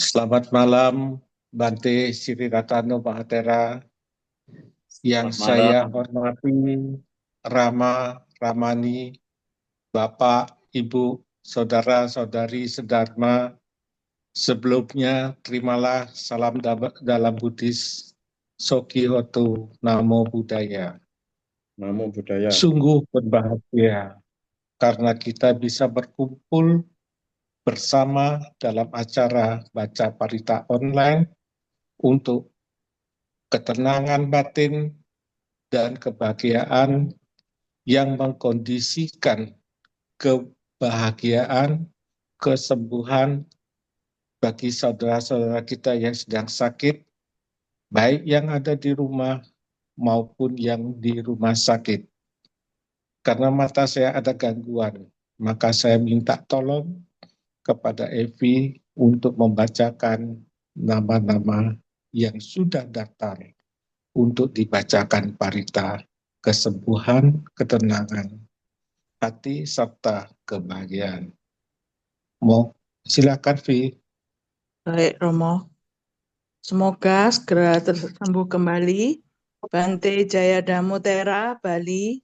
Selamat malam, Bante Sri Ratano Mahatera, yang Selamat saya malam. hormati, Rama, Ramani, Bapak, Ibu, Saudara-saudari sedharma. Sebelumnya, terimalah salam dalam Buddhis, Soki Hotu, Namo Buddhaya. Namo Buddhaya. Sungguh berbahagia karena kita bisa berkumpul bersama dalam acara Baca Parita Online untuk ketenangan batin dan kebahagiaan yang mengkondisikan kebahagiaan, kesembuhan bagi saudara-saudara kita yang sedang sakit, baik yang ada di rumah maupun yang di rumah sakit. Karena mata saya ada gangguan, maka saya minta tolong kepada Evi untuk membacakan nama-nama yang sudah daftar untuk dibacakan parita kesembuhan, ketenangan hati serta kebahagiaan. Silakan Vi. Baik, Romo. Semoga segera tersembuh kembali. Bante Jayadamo Tera, Bali,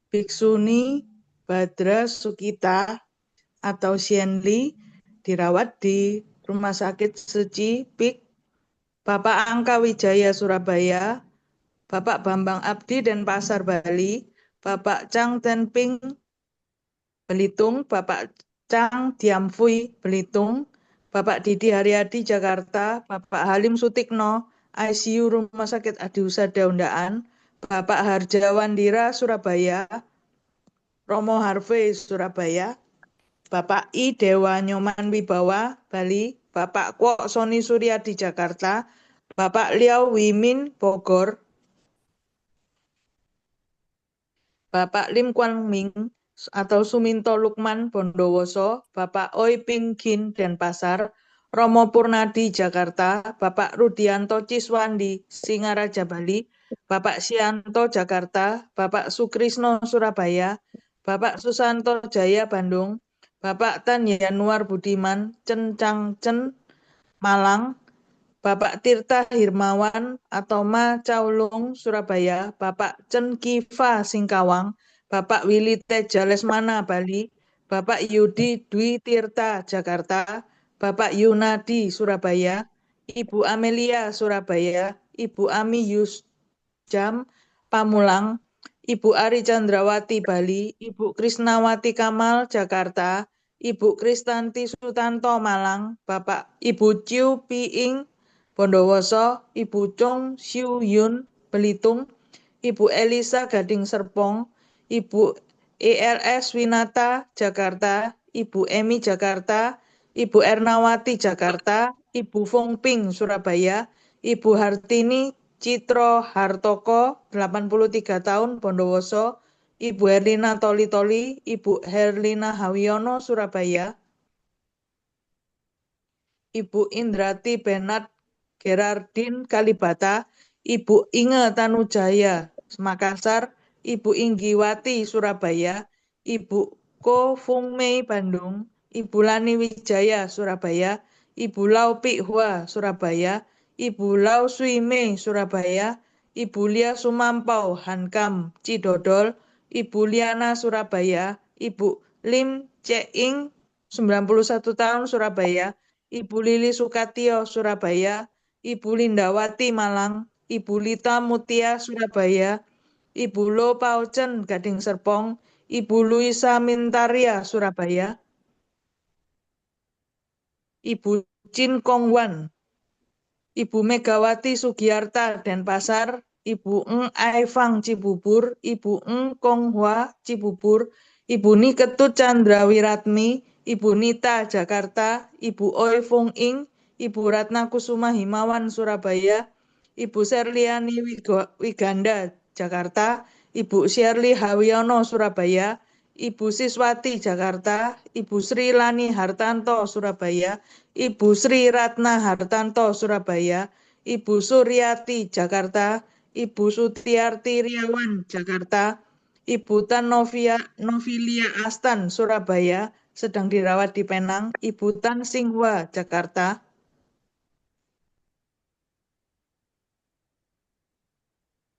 Bhiksuni Badra Sukita atau Sienli dirawat di Rumah Sakit Suci PIK Bapak Angka Wijaya Surabaya, Bapak Bambang Abdi Denpasar Bali, Bapak Chang Tenping Belitung, Bapak Chang Diamfui Belitung, Bapak Didi Haryadi Jakarta, Bapak Halim Sutikno ICU Rumah Sakit Adi Husada Undaan, Bapak Harjawandira Surabaya, Romo Harvey Surabaya, Bapak I Dewa Nyoman Wibawa Bali, Bapak Kwok Soni Surya di Jakarta, Bapak Liao Wimin Bogor, Bapak Lim Kuan Ming atau Suminto Lukman Bondowoso, Bapak Oi Ping Kin Denpasar, Romo Purnadi Jakarta, Bapak Rudianto Ciswandi Singaraja Bali, Bapak Sianto Jakarta, Bapak Sukrisno Surabaya, Bapak Susanto Jaya Bandung, Bapak Tan Yanuar Budiman Cencangcen Malang, Bapak Tirta Hirmawan atau Ma Caulung Surabaya, Bapak Cen Kifa Singkawang, Bapak Willy Teja Lesmana Bali, Bapak Yudi Dwi Tirta Jakarta, Bapak Yunadi Surabaya, Ibu Amelia Surabaya, Ibu Ami Yusjam Pamulang, Ibu Ari Chandrawati Bali, Ibu Krisnawati Kamal Jakarta, Ibu Kristanti Sutanto Malang, Bapak Ibu Ciu Piing Bondowoso, Ibu Chong Siu Yun Belitung, Ibu Elisa Gading Serpong, Ibu ELS Winata Jakarta, Ibu Emi Jakarta, Ibu Ernawati Jakarta, Ibu Fongping Surabaya, Ibu Hartini Citro Hartoko 83 tahun Bondowoso, Ibu Herlina Toli-Toli, Ibu Herlina Hawiono Surabaya, Ibu Indrati Benat Gerardin Kalibata, Ibu Inge Tanujaya Makassar, Ibu Inggiwati Surabaya, Ibu Ko Fung Mei Bandung, Ibu Lani Wijaya Surabaya, Ibu Lau Pik Hua Surabaya, Ibu Lau Sui Mei Surabaya, Ibu Lia Sumampau Hankam Cidodol, Ibu Liana Surabaya, Ibu Lim Ceing 91 tahun Surabaya, Ibu Lili Sukatio Surabaya, Ibu Lindawati Malang, Ibu Lita Mutia Surabaya, Ibu Lo Paucen Gading Serpong, Ibu Luisa Mintaria Surabaya, Ibu Chin Kongwan, Ibu Megawati Sugiarta Denpasar, Ibu Eng Aifang Cibubur, Ibu Eng Konghua Cibubur, Ibu Niketut Candrawiratmi, Ibu Nita Jakarta, Ibu Oi Fung Ing, Ibu Ratna Kusuma Himawan Surabaya, Ibu Serliani Wiganda Jakarta, Ibu Shirley Hawiono Surabaya, Ibu Siswati Jakarta, Ibu Sri Lani Hartanto Surabaya, Ibu Sri Ratna Hartanto Surabaya, Ibu Suryati Jakarta, Ibu Sutiarti Riawan Jakarta, Ibu Tan Novilia Astan Surabaya sedang dirawat di Penang, Ibu Tan Singhua Jakarta,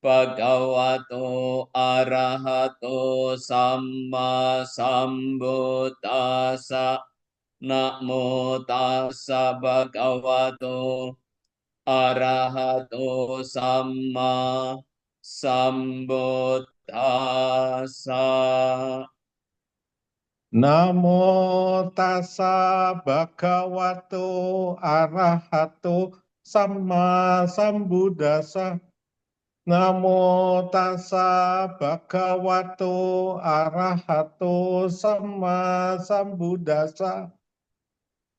Bhagavato arahato samma sambuddhassa. Namo tassa bhagavato arahato samma sambuddhassa. Namo tassa bhagavato arahato sama sambuddhassa. Namo tassa bhagavato arahato sama sambuddhassa.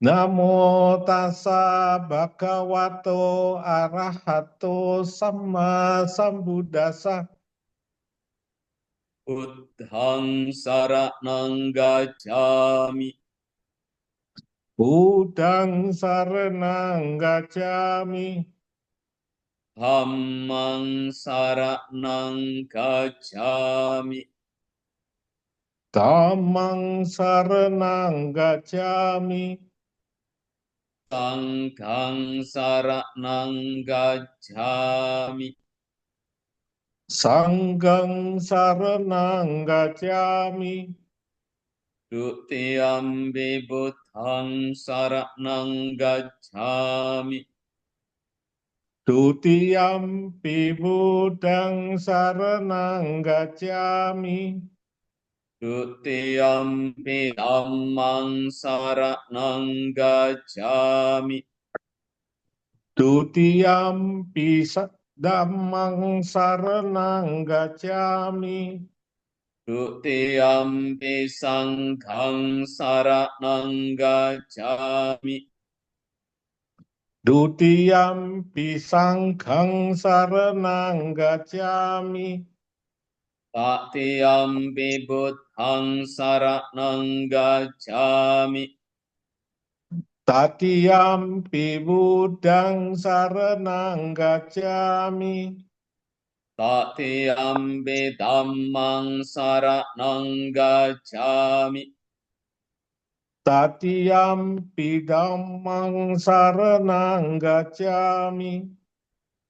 Namo tassa bhagavato arahato sama sambuddhassa. Buddhang saranang gacchami. Buddhang saranang gacchami. Dhammang saranang gacchami. Dhammang saranang gacchami. Sanghang saranang gacchami. Sanghang saranang gacchami. Dutiyampi buddhang saranang gacchami. Dutiyampi buddhang saranang gacchami. Dutiyampi dhammang saranang gacchami. Dutiyampi dhammang saranang gacchami. Dutiyampi sanghang saranang gacchami. Dutiyampi sanghang saranang gacchami. Tatiyampi buddhang saranang gacchami. Tatiyampi buddhang saranang gacchami. Tatiyampi dhammang saranang gacchami. Tatiyampi dhammang saranang gacchami.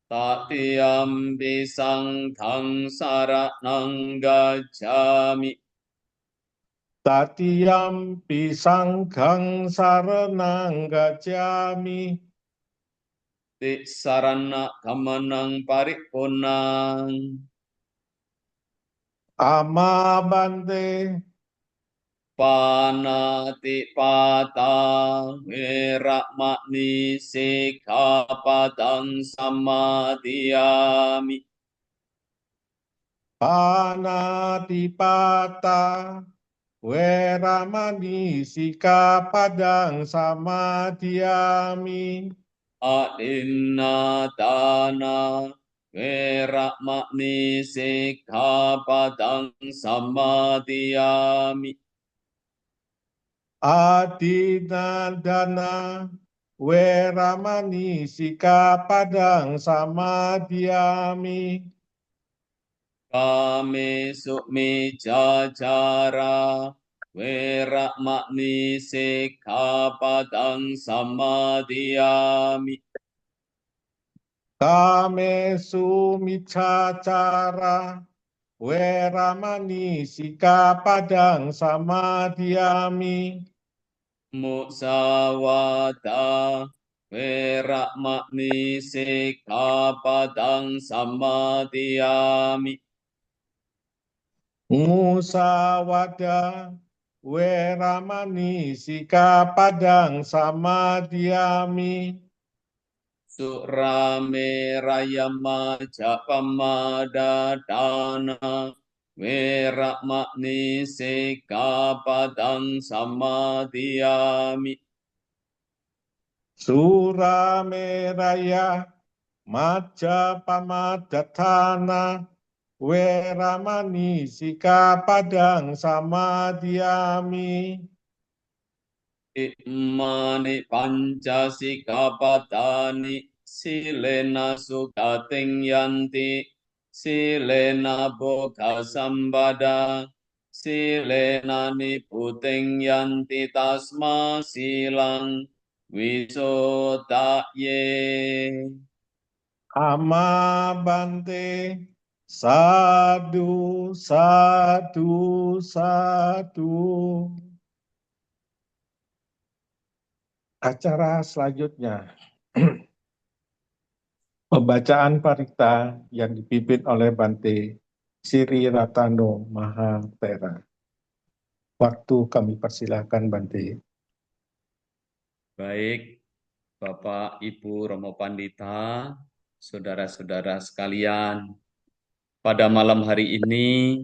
Tatiyampi sanghang saranang gacchami. Tatiyampi sanghang saranang gacchami. Tisarana gamanang paripurnang. Amabante. Panati pata veramani sikkhapadang samadhiyami. Panatipata weramani sikkhapadang samadhiyami. Adinnatana veramani sikkhapadang samadhiyami. Adinadana weramani sikkhapadang samadhiyami. Kamesu miccācara veramani sikkhapadang samadhiyami. Kamesu miccācara weramani sikkhapadang samadhiyami. Musawada veramani sikkhapadang samadhiyami. Musawada weramani sikkhapadang samadhiyami. Suramerayama japamadadana veramani sikkhapadang samadhiyami. Surameraya Majapamadatthana weramani sikkhapadang samadhiyami. Imani panca sikkhapadani silena sukating yanti silena bhoga sambada silena niputing yanti tasma silang wisodaye. Amabante. Sadu, sadu, sadu. Acara selanjutnya, pembacaan parita yang dipimpin oleh Bante Sri Ratano Mahatera. Waktu kami persilahkan Bante. Baik, Bapak, Ibu, Romo Pandita, saudara-saudara sekalian, pada malam hari ini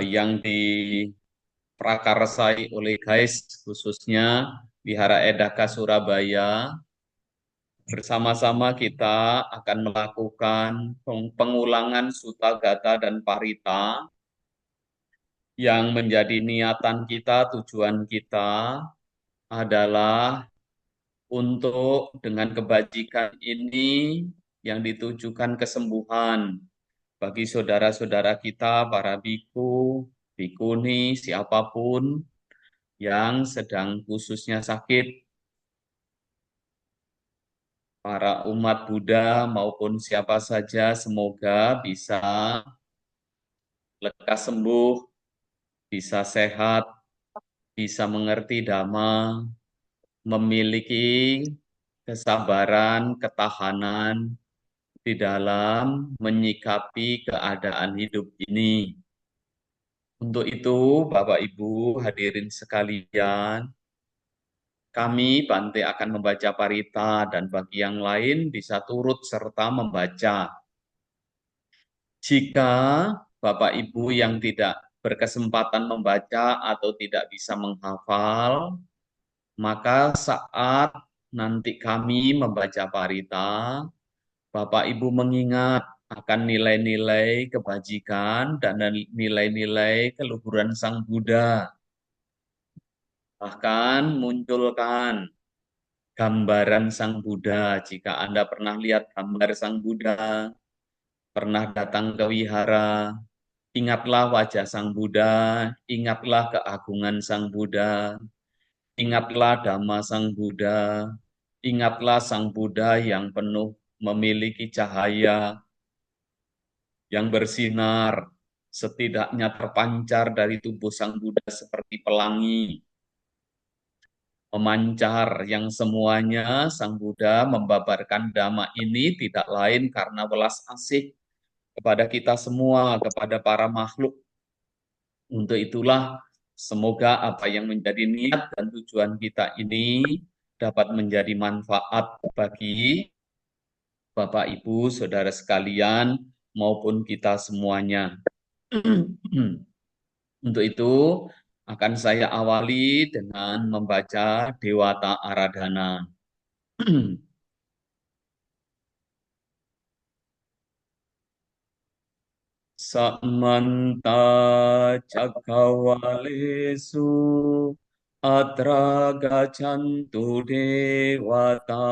yang diprakarsai oleh GAIS, khususnya Wihara Edaka Surabaya, bersama-sama kita akan melakukan pengulangan Sutta Gata dan Parita yang menjadi niatan kita, tujuan kita adalah untuk dengan kebajikan ini yang ditujukan kesembuhan bagi saudara-saudara kita, para biku, bikuni, siapapun yang sedang khususnya sakit, para umat Buddha maupun siapa saja, semoga bisa lekas sembuh, bisa sehat, bisa mengerti Dhamma, memiliki kesabaran, ketahanan di dalam menyikapi keadaan hidup ini. Untuk itu, Bapak Ibu hadirin sekalian, kami Bante akan membaca parita dan bagi yang lain bisa turut serta membaca. Jika Bapak Ibu yang tidak berkesempatan membaca atau tidak bisa menghafal, maka saat nanti kami membaca parita, Bapak Ibu mengingat akan nilai-nilai kebajikan dan nilai-nilai keluhuran Sang Buddha. Bahkan munculkan gambaran Sang Buddha. Jika Anda pernah lihat gambar Sang Buddha, pernah datang ke wihara, ingatlah wajah Sang Buddha, ingatlah keagungan Sang Buddha, ingatlah Dhamma Sang Buddha, ingatlah Sang Buddha yang penuh memiliki cahaya, yang bersinar, setidaknya terpancar dari tubuh Sang Buddha seperti pelangi, memancar yang semuanya Sang Buddha membabarkan Dhamma ini tidak lain karena welas asih kepada kita semua, kepada para makhluk. Untuk itulah semoga apa yang menjadi niat dan tujuan kita ini dapat menjadi manfaat bagi Bapak, Ibu, Saudara sekalian, maupun kita semuanya. Untuk itu, akan saya awali dengan membaca Dewata Aradhana. Samanta Cakkawalesu Atra Gaccantu Dewata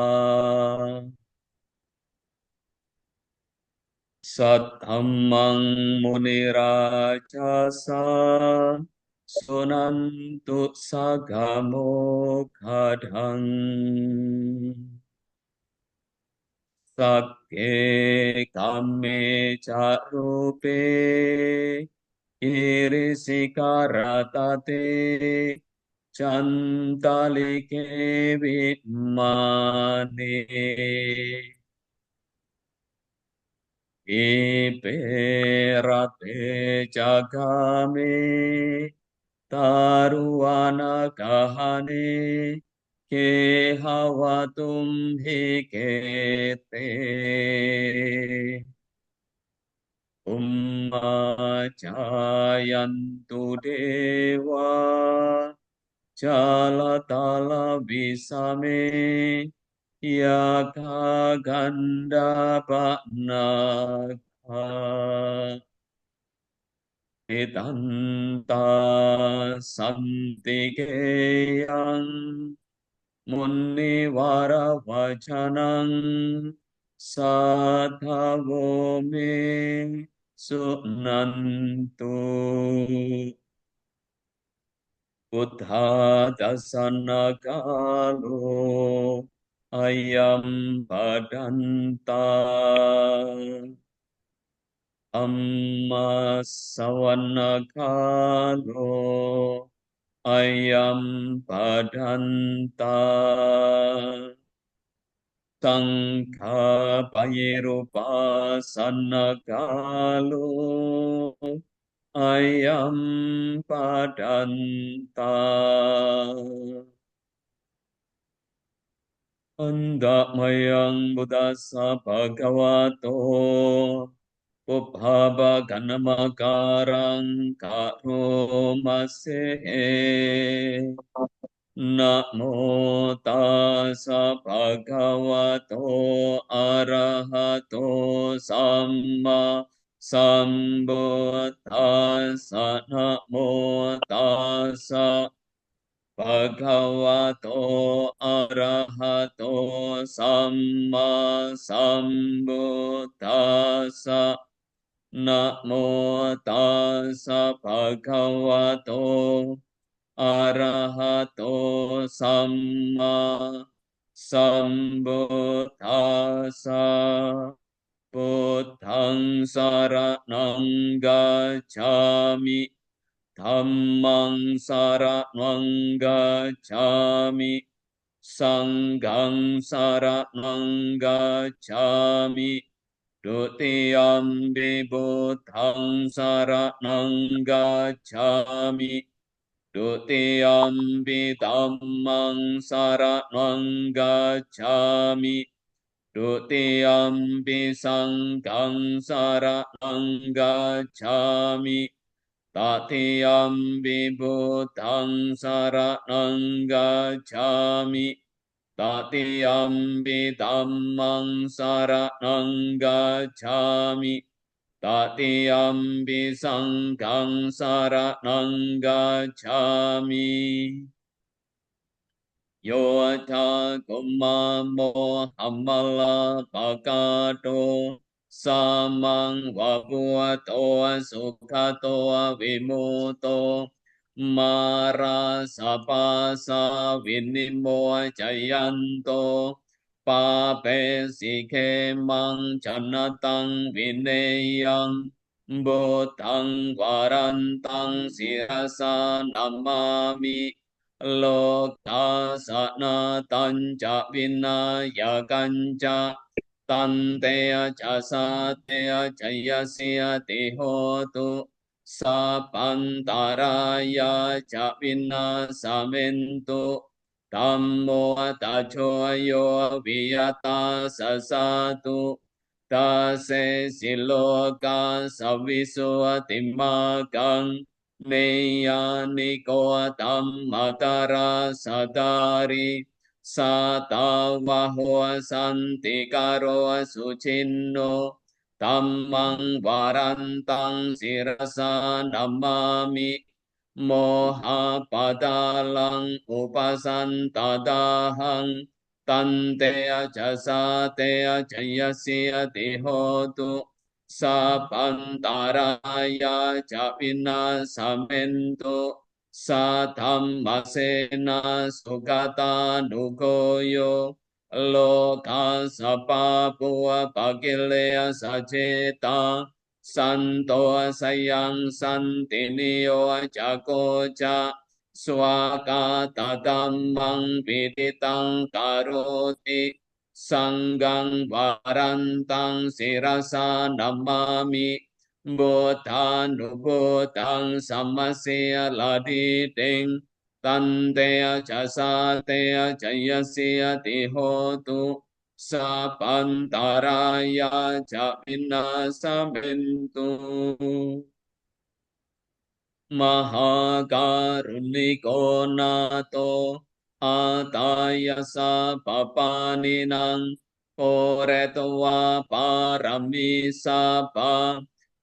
Sattammang Munirajasa Sunantu Sagamo Kadang Sakke Kame Carupe Irisikaratate Cantalike Vimane Iperate Jagame Taruana Kahane Kehawatum Hikete Jayantu Dewa Jalatala Visame Yaka Ganda Ba'naka Itanta Santikeyang Muniwara Wacanang Sattavo Me Sunantu Buddha dasana kalo ayam padanta Amma sawanakalo ayam padanta Sangha payerupa sanakalo ayam padanta Andamayang buddhasa bhagavato Pubbhava ganamakarang karomasehe Namo tassa bhagavato arahato samma sambuddhassa Namo tassa bhagavato arahato samma sambuddhassa Namo tassa bhagavato arahato samma sambuddhassa Buddhang saranang gacchami Dhammang saranang gacchami Sanghang saranang gacchami Dutiyampi buddhang saranang gacchami Dutiyampi dhammang saranang gacchami Dutiyampi sanghang saranang gacchami Tatiyampi buddhang saranang gacchami Tatiyampi dhammang saranang gacchami Tatiyampi sanghang saranang gacchami Yota kumamo hamala bhagato samang vapuato sukhato vimuto mara sapasa vinimo jayanto pape sikhe mang janatang vineyang buddhang varantang sirasa namami Loka sanatan ca vinayakan ca tanteya ca sateya jayasya tehotu sapantaraya ca vinasamentu Tammo tachoyo viyata sasatu tase siloka savisu timakang Neya niko tammakara sadari Satawaho santikaro sucinno Tammang varantang sirasa namami Moha padalang upasantadahang Tanteya jasateya jayasya tihotu Sapantaraya capina samento Satammasena sukata nukoyo Loka sapapua pakilea saceta Santo sayang santinio jakoca Swakata dhammang piditang karoti Sanggang varantang sirasa namami Buddhanubuddhang samasya laditing Tanteya jasateya jayasya tihotu Sapantaraya japina sabentu Mahakaruniko nato Atayasa papaninang Poretwa paramisa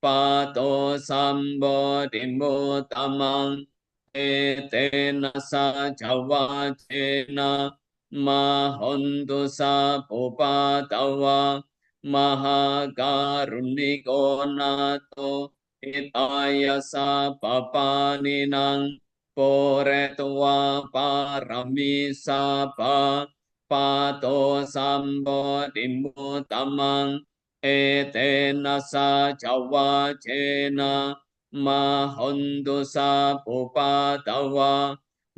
pato sambodhimutamang Etena sa jawacena Mahontu sa pupatawa Mahakaruniko nato Itayasa papaninang Poretwa paramisa pato sambodhimutamang เอเตนะสะจวะเจนะมหันตุสัพพุปะตวะ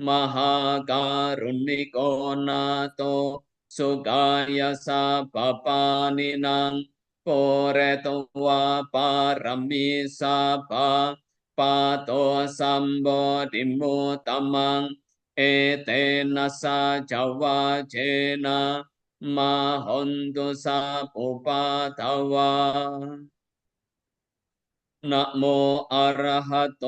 มหาการุณิโกนาโตสุกายสัพพปานินังโปเรตวะปารมิสัพพะปะโตสัมโบธิมุตตมังเอเตนะสะจวะเจนะมหันตุสัพพุปะทวานะโมอะระหะโต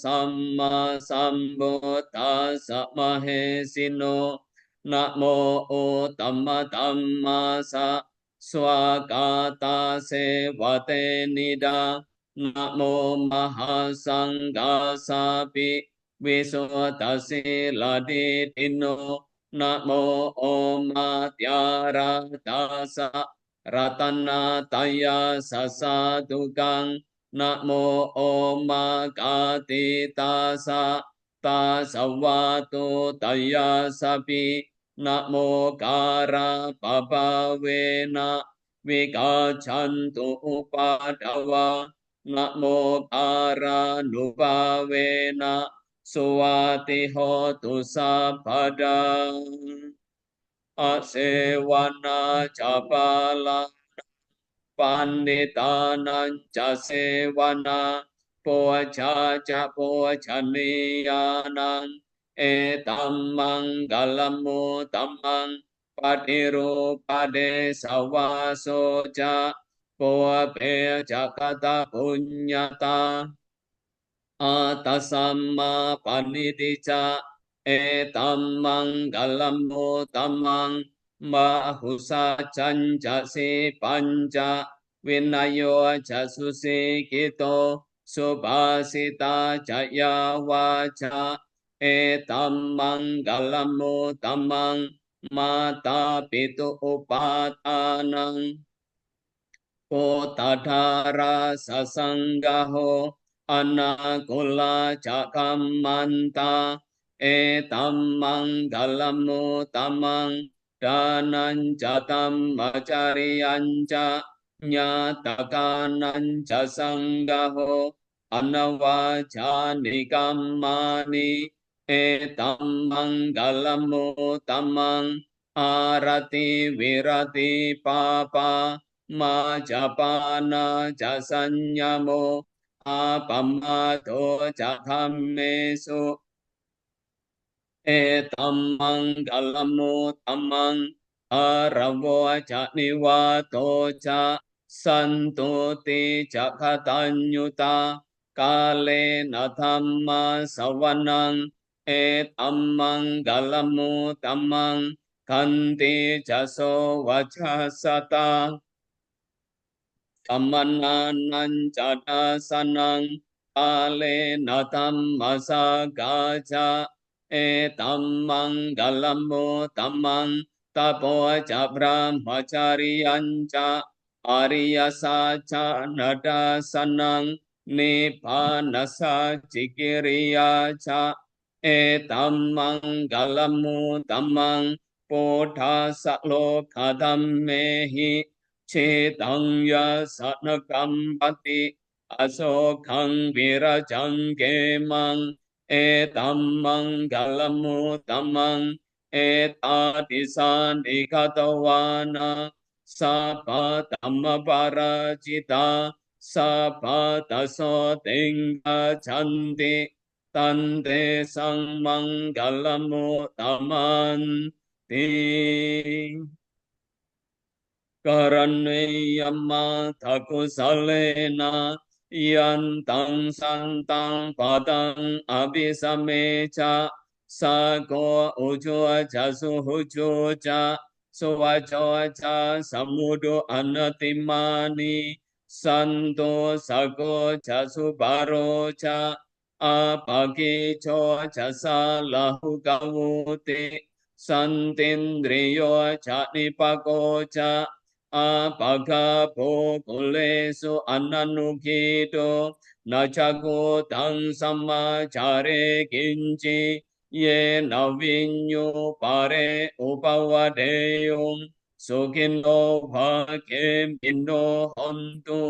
สัมมาสัมพุทธัสสะมะเหสิโนนะโมโอตัมมะตัมมาสะสวากาตาเสวะเตนิดานะโมมหาสังฆาสาปิวิสุทธัสสิลาดิติโนนะโมโอมาตยาราตาสะรัตนาตายาสัสสะตุกังนะโมโอมากาติตาสะตาสวะโตตยาสปินะโมการะปะปะเวนะวิกาชันตุอุปาทวะนะโมการะนุภาเวนะสุวัติโหตุสัพพดาอาเสวนาจาปาลาปันนิตานันจะเสวนาปัวชาจะปัวชนียานังเอตัมมังกัลมุตตัมมังปฏิรูปเดสวาโสจะปัวเปจะกตปุญญาตาอาตัสสัมมาปณิติจาเอตัมมังกัลมุตตัมมังมหุสาจันจะสิปัญจวินัยโยจะสุสิกิโตสุภาสิตาจะยาวาจาเอตัมมังกัลมุตตัมมังมาตาปิตุอุปาทานังโกตถาราสสังฆโหอนาคุลาจะกัมมันตาเอตัมมังกัลมุตตัมมังดานันจะตัมมจาริยัญจะญาตกานันจะสังฆโหอนวาจานิกัมมานิเอตัมมังกัลมุตตัมมังอารติวิรติปาปามาจะปานาจะสัญญโมอาปัมมาโตจะธัมเมสุเอตัมมังกัลมุตตัมมังอาระโวจะนิวาโตจะสันตุติจะคตัญญุตากาเลนะธัมมาสวนังเอตัมมังกัลมุตตัมมังคันติจะโสวัชสตากัมมนานันจะดาสนังกาเลนะธัมมาสกาจาเอตัมมังกัลมุตตัมมังตะโพจะพระมจาริยัญจะอริยสัจจะนาดาสนังนิพพานัสสะจิกิริยาจะเอตัมมังกัลมุตตัมมังปุถทาสะโลกธัมเมหิเชตังยาสนกัมปติอโศขังวิราจังเกมังเอตัมมังกัลมุตตัมมังเอตาติสานิคตวานาสัพพะธัมมปาราจิตาสัพพะตัสโสติงกัจฉันติตันเตสังมังกัลมุตตัมมันติกรณียมัทธกุสเลนะยันตังสันตังปะตังอภิสเมจะสะโกอุจุจะสุหุจุจะสุวัจโจจะสมุโดอนติมานิสันโตสะโกจะสุปาโรจะอาปะกิโชจะสาลาหุกวุติสันตินดริโยจะนิปโกจะอาปะกะโภกุเลสุอนันนุกิโตนาจักโกตังสัมมาจาเรกินจิเยนวิญโยปาเรอุปวะเดยุง สุขินโนภะเกมินโนหนตุ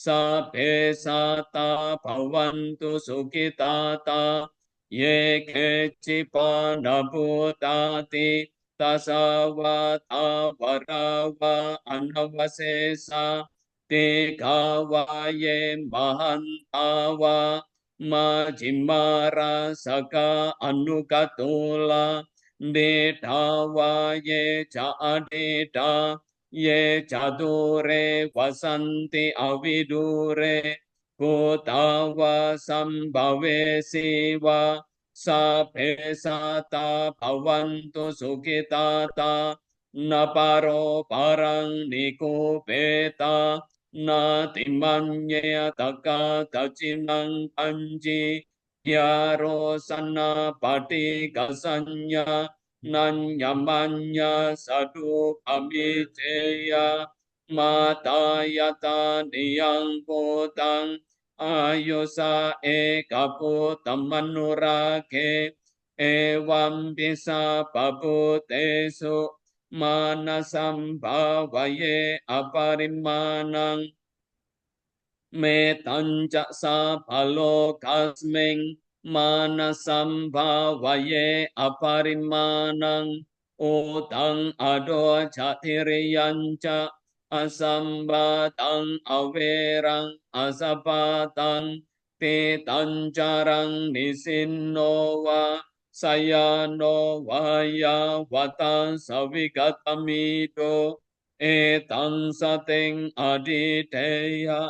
สัพเพสัตตาภวันตุสุขิตาตาเยเกจิปานาภูตาติตัสสาวะตาวราวะอนวเสสะติกาวาเยมหันตาวะมาจิมาราสกาอนุกตุลาเดทาวาเยจาเดทาเยจตุเรวสันติอวิดุเรพุตาวาสัมภเวสีวาสัพเพสัตตาภวันตุสุขิตาตานาปาโรปารังนิโกเปตานาติมัญเยตกาตจินังปัญจียาโรสนาปฏิกัสสัญญานัญญมัญญาสตุภมิเจยามาตายตานิยังโพตังอายุสาเอกปุตตมนุราเกเอวัมปิสาปปุเตสุมานะสัมภาวเยอปริมาณังเมตัญจะสาพโลกัสมิงมานะสัมภาวเยอปริมาณังโอตังอโดชะธิริยัญจะอสัมบาตังอเวรังอสปปาตังเตตัญจารังนิสินโนวาสยานโนวายาวตังสวิกตมิโตเอตังสเต็งอดิเทยะ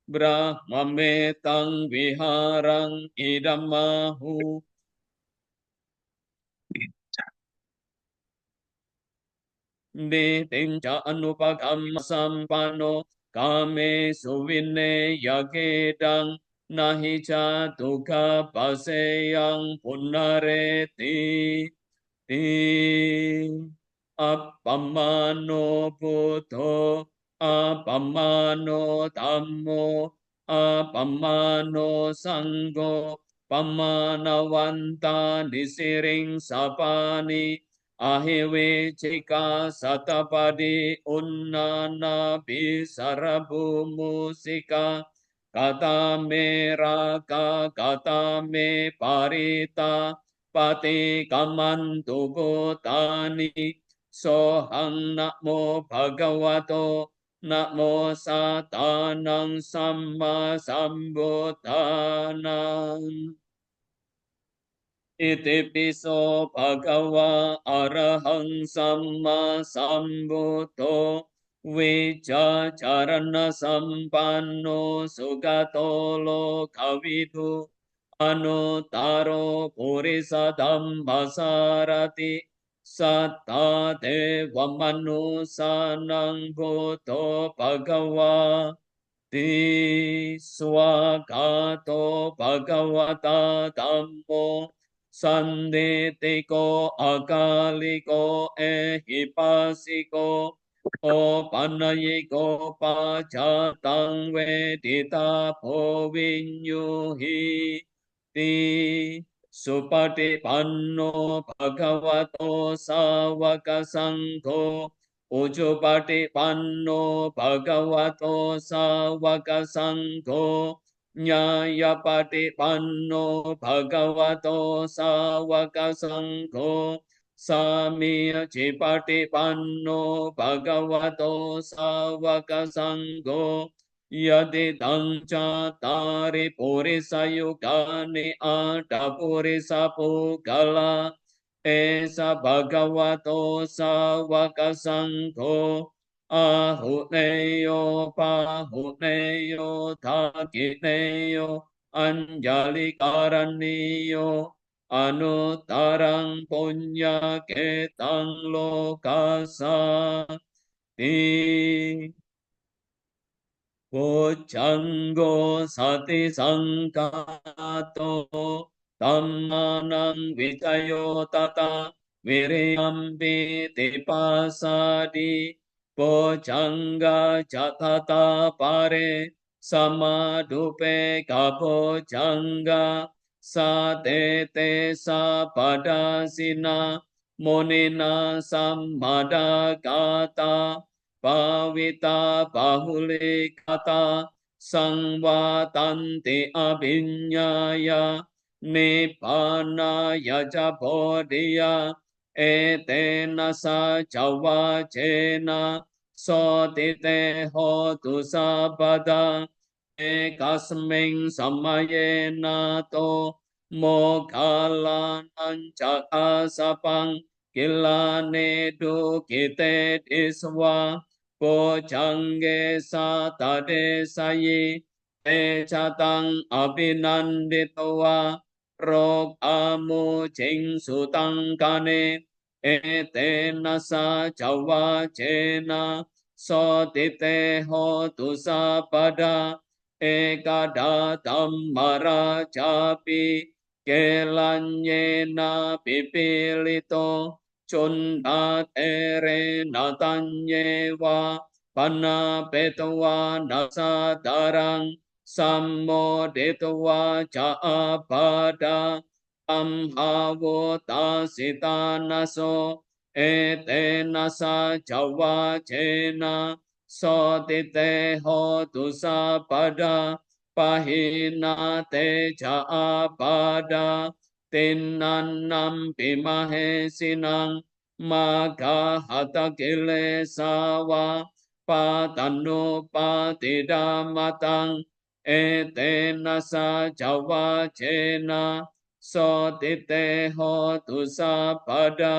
Brahma metang viharang idamahu Ditinca anupagam sampano kame suvine yagedang nahi jatuka paseyang punareti ti appamano buddho appamano dhammo appamano sangho pamanawanta nisiring sapani Ahiwe cika satapadi unnana bisarabu musika kata me raka kata me parita pati kamantu bhutani sohang namo bhagavato namo satanang samma sambuddhanam Iti piso bhagava arahang samma sambuddho Vichacharana sampanno sugato lokavidu Anuttaro purisa dhammasarati Satta deva manusanang buddho bhagava Ti swagato bhagavata dhammo Sanditiko akaliko ehipasiko Opanayiko pacatang vedita povinyuhi Ti supatipanno bhagavato savaka sangho Ujupatipanno bhagavato savaka sangho Nyayapatipanno bhagavato savaka sangho Samya cipatipanno bhagavato savaka sangho Yadidang catari purisa yugani ada purisa pugala Esa bhagavato savaka sangho Ahuneyo pahuneyo thakineyo anjali karaniyo anuttarang punya ketang lokasa ti Bojjhango sati sangkato tammanang vijayo tata viriyampi tipasadi Bojjhanga jatata pare samadupe kabojjhanga satete sapadasina Monina sammada kata pavita bahule kata sangvatanti abhinyaya nibbana yaja bodhiya etena sa jawacena sotite hotu sabada ekasming samayena to Mokkhalanang cakasapang kilane dukite diswa pojangge satade sayi te catang abhinanditwa rok amu jing sutang kane etena sa jawa cena sotite hotu sapada ekadatam marajapi Kelanyena pipilito chunda tere natanyewa panna petwa nasadarang sammo detwa jaapada amhavo tasita naso etena sa jawa cena sotite hotu sapada Pahina te jaapada tinnannam pimahe sinang maga hata kilesawa patanu patidamatang etena sa jawa cena sotite hotu sapada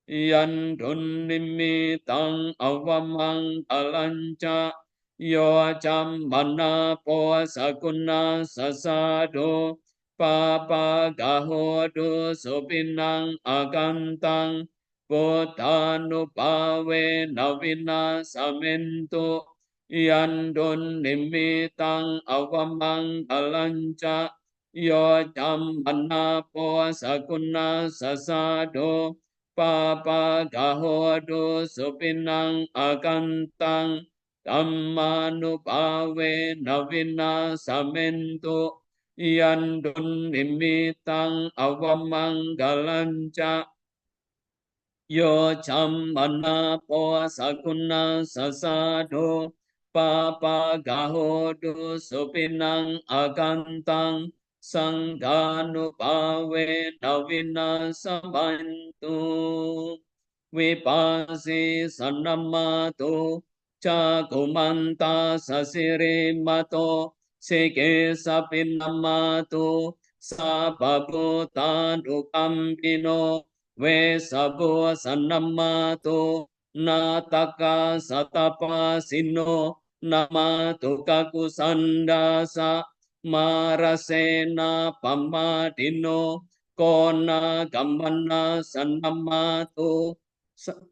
Yandun nimitang awamang talanca Yo cham mana po sakuna sasado papa gaho do supinang agantang potanu pawe navina samento yandon nimitang awamang kalanca yo cham mana po sakuna sasado papa gaho do supinang agantang Dhammanupawe navina samento yandun nimitang avamanggalanca yo chammana po sakuna sasado papa gahodo supinang agantang sangganupawe navina samantu vipasi sanamato Cakumanta sasiri mato sike sapinamato sababutan ukampino we sabu sanamato nataka satapa sino namato kakusandasa marasena pamadino kona gamana sanamato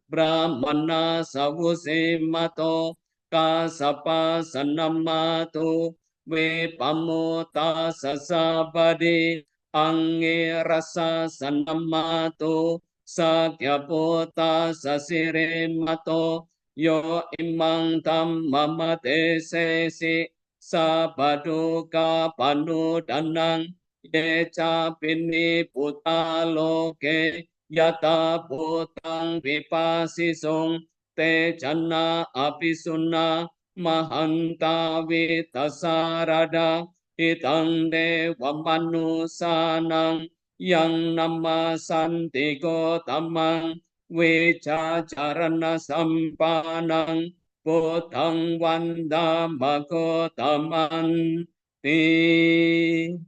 Brahmana savusimato kasapa sanamato vipamota sasabadi angi rasa sanamato sakyapota sasirimato yo imang tam mamate sesi sabaduka panudanang yeca pini putaloke Yata potang vipasisong te jana apisuna mahanta vitasarada itang dewa manusanang yang nama santigo tamang vicacarana sampanang potang wanda magotaman ti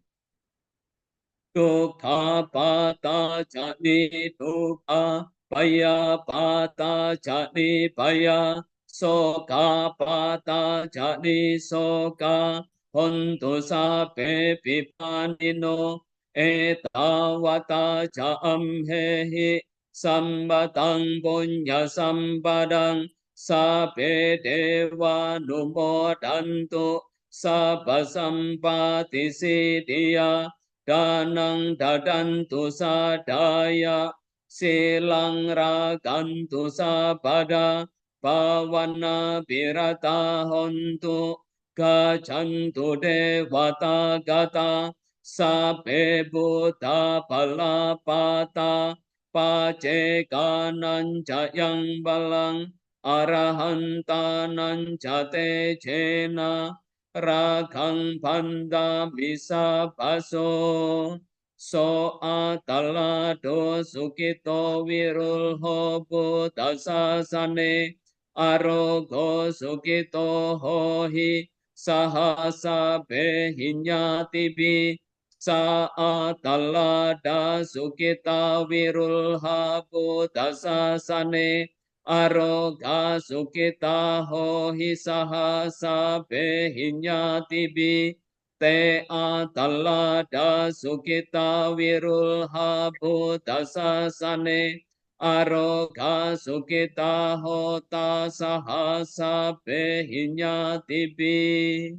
Dukha pata jani dukha paya pata jani paya soka pata jani soka hontu sape pipanino etawata jamhehi sambatang punya sambadang sape dewa numodantu sabba sampati siddhya Danang dadantu sadaya silang ragantu sabada pawana birata hontu gajantu dewata gata sape buddha palapata Pacekanan jayang balang arahantanan jate jena ragang panda bisa baso so atalado sukito wirul hobo dasasane arogo sukito hohi sahasa behinya tibi saat talada sukita wirul hapu dasasane aroga sukita hohi sahasa behinya tibi te atalada sukita wirul hapu dasasane aroga sukita hota sahasa behinya tibi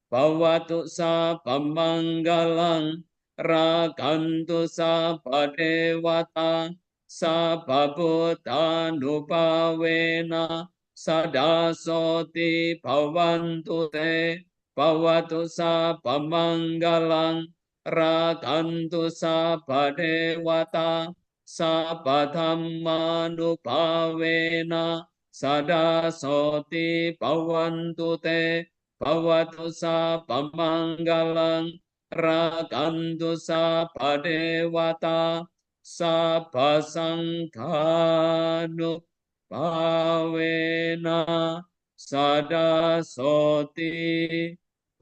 Bhavatu sa pamanggalang rakantu sa padewata sa babuttanupavena sadasoti bhavantu te bhavatu sa pamanggalang rakantu sa padewata sa padhammanupavena sadasoti bhavantu te Bhavatu sa pamanggalang rakantu sa padewata sabba sangkhanu bhavena sadasoti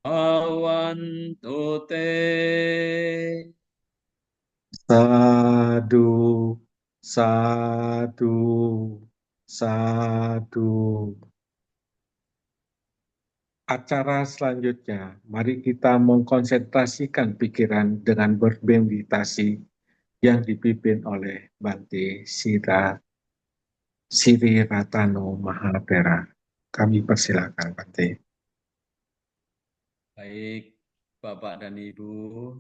bhavantu te. Sadu, sadu, sadu. Acara selanjutnya, mari kita mengkonsentrasikan pikiran dengan bermeditasi yang dipimpin oleh Bante Siri Ratano Mahatera. Kami persilakan Bante. Baik, Bapak dan Ibu,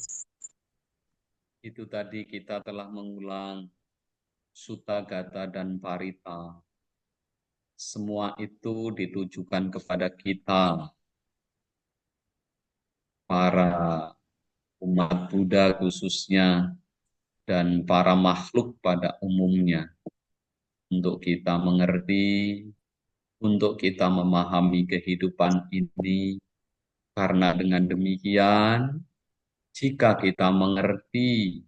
itu tadi kita telah mengulang Sutta, Gatha, dan Parita. Semua itu ditujukan kepada kita, para umat Buddha khususnya, dan para makhluk pada umumnya, untuk kita mengerti, untuk kita memahami kehidupan ini, karena dengan demikian, jika kita mengerti,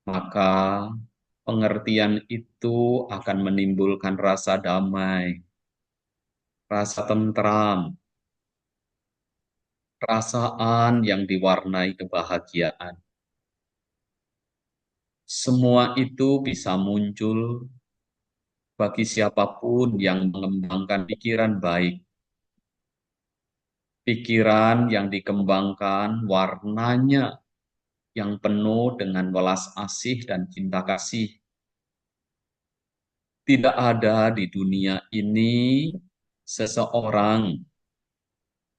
maka pengertian itu akan menimbulkan rasa damai, rasa tentram, perasaan yang diwarnai kebahagiaan. Semua itu bisa muncul bagi siapapun yang mengembangkan pikiran baik. Pikiran yang dikembangkan warnanya yang penuh dengan welas asih dan cinta kasih. Tidak ada di dunia ini seseorang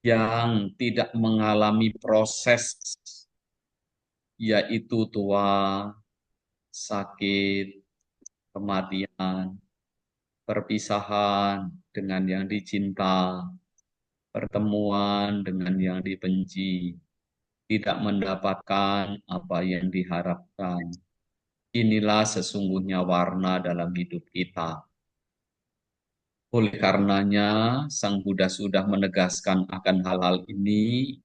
yang tidak mengalami proses, yaitu tua, sakit, kematian, perpisahan dengan yang dicinta, pertemuan dengan yang dibenci, tidak mendapatkan apa yang diharapkan. Inilah sesungguhnya warna dalam hidup kita. Oleh karenanya, Sang Buddha sudah menegaskan akan hal-hal ini,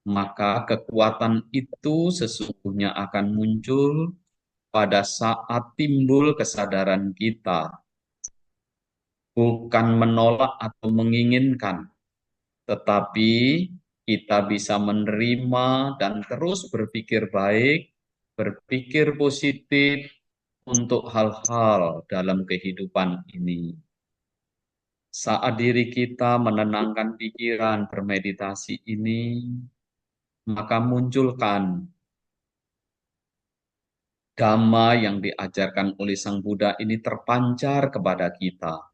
maka kekuatan itu sesungguhnya akan muncul pada saat timbul kesadaran kita, bukan menolak atau menginginkan, tetapi kita bisa menerima dan terus berpikir baik, berpikir positif untuk hal-hal dalam kehidupan ini. Saat diri kita menenangkan pikiran bermeditasi ini, maka munculkan Dhamma yang diajarkan oleh Sang Buddha ini terpancar kepada kita,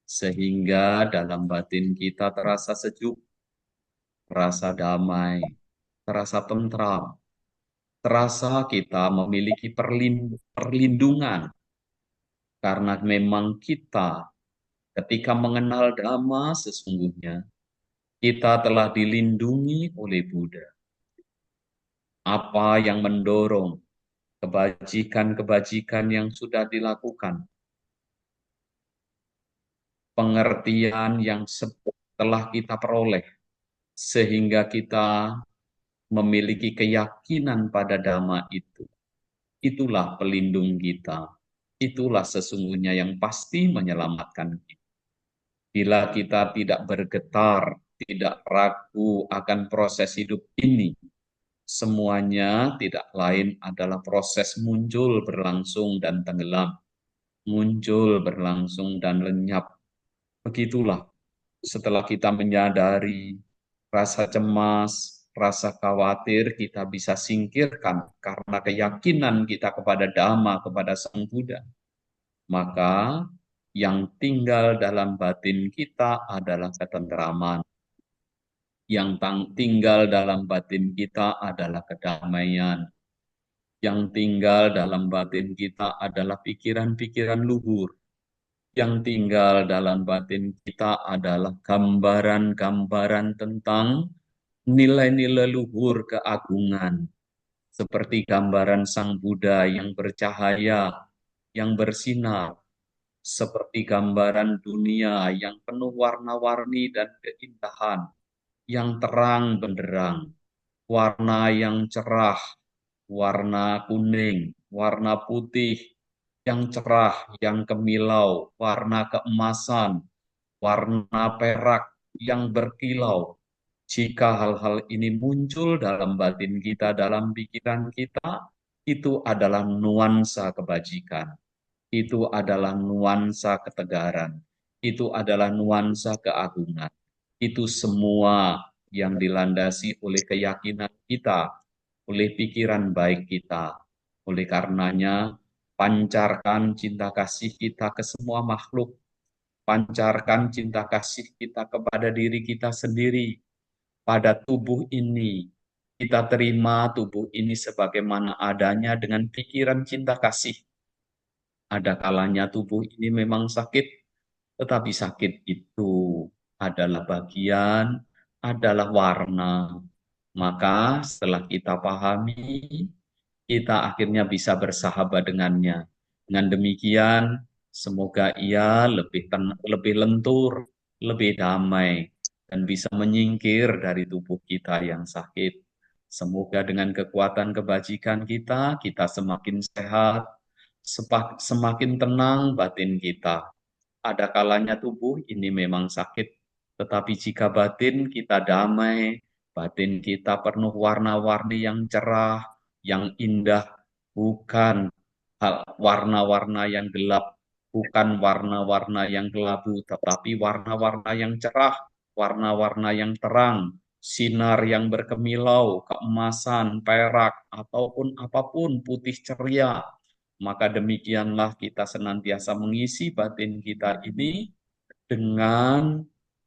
sehingga dalam batin kita terasa sejuk, terasa damai, terasa tentram, terasa kita memiliki perlindungan, karena memang kita ketika mengenal Dhamma sesungguhnya, kita telah dilindungi oleh Buddha. Apa yang mendorong kebajikan-kebajikan yang sudah dilakukan, pengertian yang telah kita peroleh, sehingga kita memiliki keyakinan pada Dhamma itu. Itulah pelindung kita. Itulah sesungguhnya yang pasti menyelamatkan kita. Bila kita tidak bergetar, tidak ragu akan proses hidup ini, semuanya tidak lain adalah proses muncul, berlangsung, dan tenggelam. Muncul, berlangsung, dan lenyap. Begitulah setelah kita menyadari rasa cemas, rasa khawatir, kita bisa singkirkan karena keyakinan kita kepada Dhamma, kepada Sang Buddha. Maka yang tinggal dalam batin kita adalah ketentraman. Yang tinggal dalam batin kita adalah kedamaian. Yang tinggal dalam batin kita adalah pikiran-pikiran luhur. Yang tinggal dalam batin kita adalah gambaran-gambaran tentang nilai-nilai luhur keagungan. Seperti gambaran Sang Buddha yang bercahaya, yang bersinar. Seperti gambaran dunia yang penuh warna-warni dan keindahan, yang terang benderang, warna yang cerah, warna kuning, warna putih, yang cerah, yang kemilau, warna keemasan, warna perak yang berkilau. Jika hal-hal ini muncul dalam batin kita, dalam pikiran kita, itu adalah nuansa kebajikan. Itu adalah nuansa ketegaran. Itu adalah nuansa keagungan. Itu semua yang dilandasi oleh keyakinan kita, oleh pikiran baik kita. Oleh karenanya, pancarkan cinta kasih kita ke semua makhluk. Pancarkan cinta kasih kita kepada diri kita sendiri. Pada tubuh ini, kita terima tubuh ini sebagaimana adanya dengan pikiran cinta kasih. Ada kalanya tubuh ini memang sakit, tetapi sakit itu adalah bagian, adalah warna. Maka setelah kita pahami, kita akhirnya bisa bersahabat dengannya. Dengan demikian, semoga ia lebih lentur, lebih damai, dan bisa menyingkir dari tubuh kita yang sakit. Semoga dengan kekuatan kebajikan kita semakin sehat, semakin tenang batin kita. Ada kalanya tubuh ini memang sakit, tetapi jika batin kita damai, batin kita penuh warna-warni yang cerah, yang indah, bukan warna-warna yang gelap, bukan warna-warna yang kelabu, tetapi warna-warna yang cerah, warna-warna yang terang, sinar yang berkemilau, keemasan, perak, ataupun apapun putih ceria. Maka demikianlah kita senantiasa mengisi batin kita ini dengan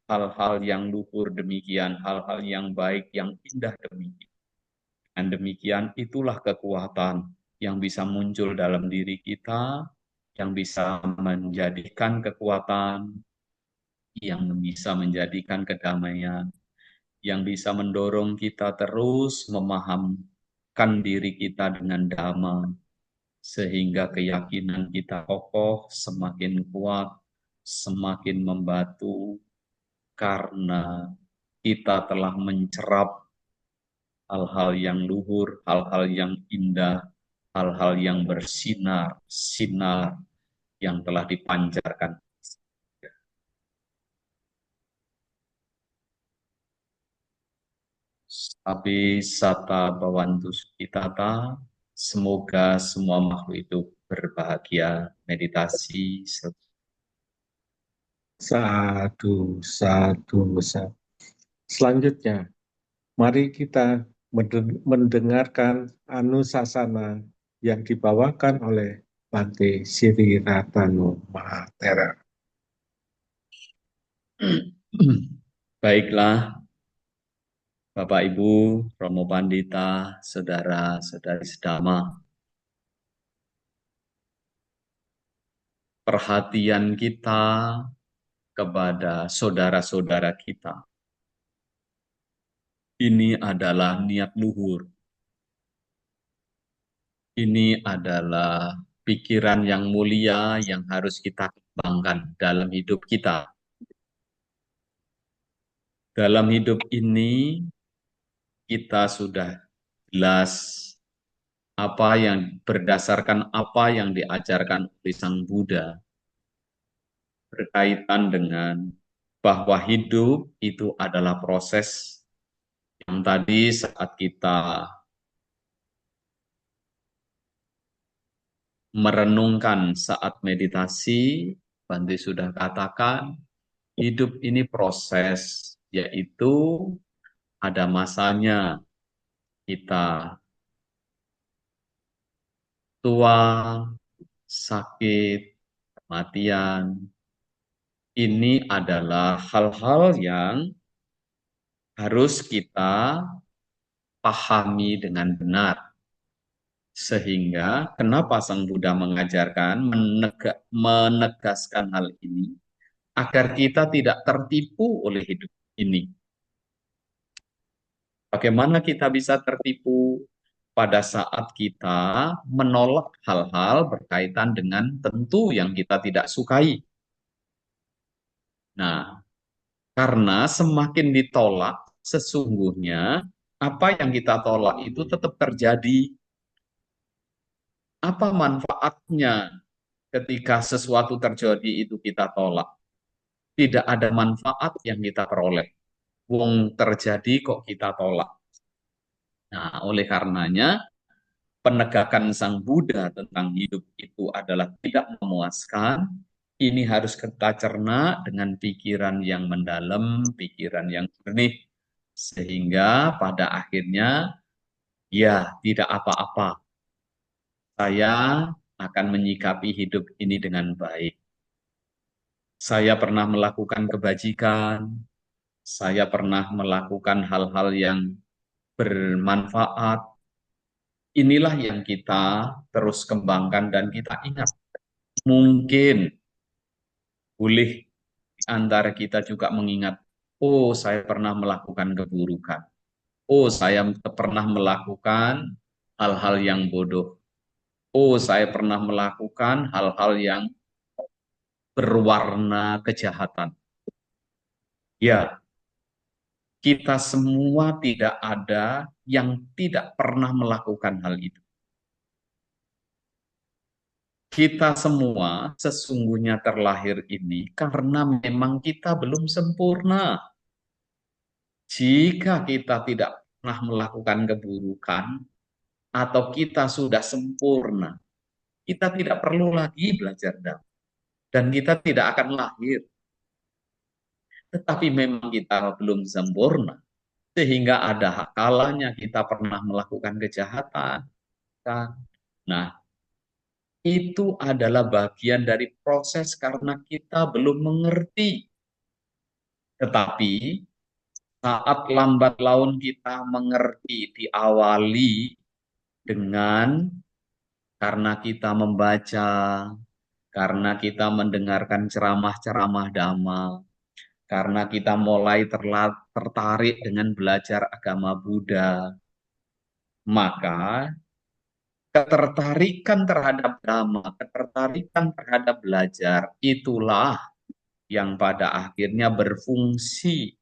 hal-hal yang luhur demikian, hal-hal yang baik, yang indah demikian. Dan demikian itulah kekuatan yang bisa muncul dalam diri kita, yang bisa menjadikan kekuatan, yang bisa menjadikan kedamaian, yang bisa mendorong kita terus memahamkan diri kita dengan Dhamma, sehingga keyakinan kita kokoh, semakin kuat, semakin membatu, karena kita telah mencerap hal-hal yang luhur, hal-hal yang indah, hal-hal yang bersinar, sinar yang telah dipancarkan. Tapi sata bawantu sukitata, semoga semua makhluk itu berbahagia, meditasi. Sadu, sadu, sadu. Selanjutnya, mari kita mendengarkan anusasana yang dibawakan oleh Bante Sri Ratano Mahatera. Baiklah, Bapak Ibu, Romo Pandita, saudara-saudari sedama, perhatian kita kepada saudara-saudara kita ini adalah niat luhur. Ini adalah pikiran yang mulia yang harus kita kembangkan dalam hidup kita. Dalam hidup ini kita sudah jelas berdasarkan apa yang diajarkan oleh Sang Buddha berkaitan dengan bahwa hidup itu adalah proses yang tadi saat kita merenungkan saat meditasi, Bante sudah katakan, hidup ini proses, yaitu ada masanya kita tua, sakit, kematian. Ini adalah hal-hal yang harus kita pahami dengan benar. Sehingga kenapa Sang Buddha mengajarkan, menegaskan hal ini, agar kita tidak tertipu oleh hidup ini. Bagaimana kita bisa tertipu pada saat kita menolak hal-hal berkaitan dengan tentu yang kita tidak sukai. Nah, karena semakin ditolak, sesungguhnya apa yang kita tolak itu tetap terjadi. Apa manfaatnya ketika sesuatu terjadi itu kita tolak? Tidak ada manfaat yang kita peroleh. Wong terjadi kok kita tolak. Nah, oleh karenanya, penegakan Sang Buddha tentang hidup itu adalah tidak memuaskan. Ini harus kita cerna dengan pikiran yang mendalam, pikiran yang jernih. Sehingga pada akhirnya, ya tidak apa-apa. Saya akan menyikapi hidup ini dengan baik. Saya pernah melakukan kebajikan, saya pernah melakukan hal-hal yang bermanfaat. Inilah yang kita terus kembangkan dan kita ingat. Mungkin boleh antara kita juga mengingat, oh saya pernah melakukan keburukan. Oh saya pernah melakukan hal-hal yang bodoh. Oh saya pernah melakukan hal-hal yang berwarna kejahatan. Ya, kita semua tidak ada yang tidak pernah melakukan hal itu. Kita semua sesungguhnya terlahir ini karena memang kita belum sempurna. Jika kita tidak pernah melakukan keburukan atau kita sudah sempurna, kita tidak perlu lagi belajar Dhamma dan kita tidak akan lahir. Tetapi memang kita belum sempurna, sehingga ada kalanya kita pernah melakukan kejahatan. Nah, itu adalah bagian dari proses karena kita belum mengerti. Tetapi saat lambat laun kita mengerti, diawali dengan karena kita membaca, karena kita mendengarkan ceramah-ceramah Dhamma, karena kita mulai tertarik dengan belajar agama Buddha, maka ketertarikan terhadap Dhamma, ketertarikan terhadap belajar, itulah yang pada akhirnya berfungsi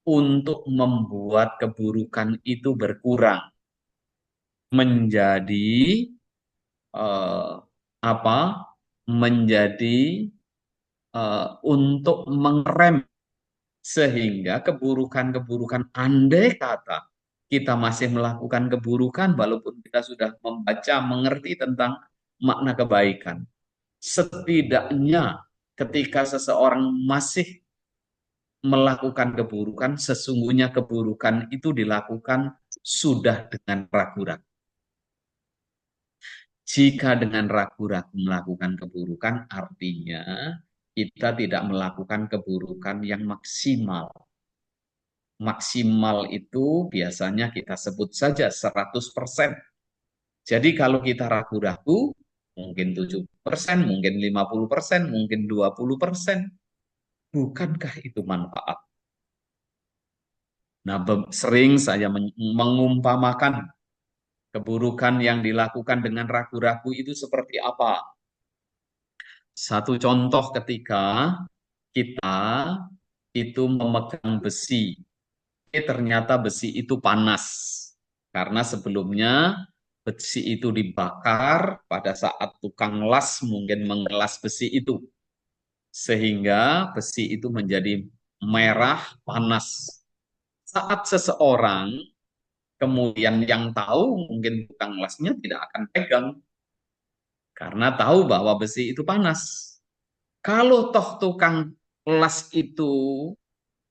untuk membuat keburukan itu berkurang menjadi untuk mengerem sehingga keburukan-keburukan, andai kata kita masih melakukan keburukan walaupun kita sudah membaca, mengerti tentang makna kebaikan. Setidaknya ketika seseorang masih melakukan keburukan, sesungguhnya keburukan itu dilakukan sudah dengan ragu-ragu. Jika dengan ragu-ragu melakukan keburukan, artinya kita tidak melakukan keburukan yang maksimal. Maksimal itu biasanya kita sebut saja 100%. Jadi kalau kita ragu-ragu, mungkin 7%, mungkin 50%, mungkin 20%. Bukankah itu manfaat? Nah, sering saya mengumpamakan Keburukan yang dilakukan dengan ragu-ragu itu seperti apa? Satu contoh ketika kita itu memegang besi, ternyata besi itu panas. Karena sebelumnya besi itu dibakar pada saat tukang las mungkin mengelas besi itu. Sehingga besi itu menjadi merah panas. Saat seseorang kemudian yang tahu mungkin tukang lasnya tidak akan pegang. Karena tahu bahwa besi itu panas. Kalau toh tukang las itu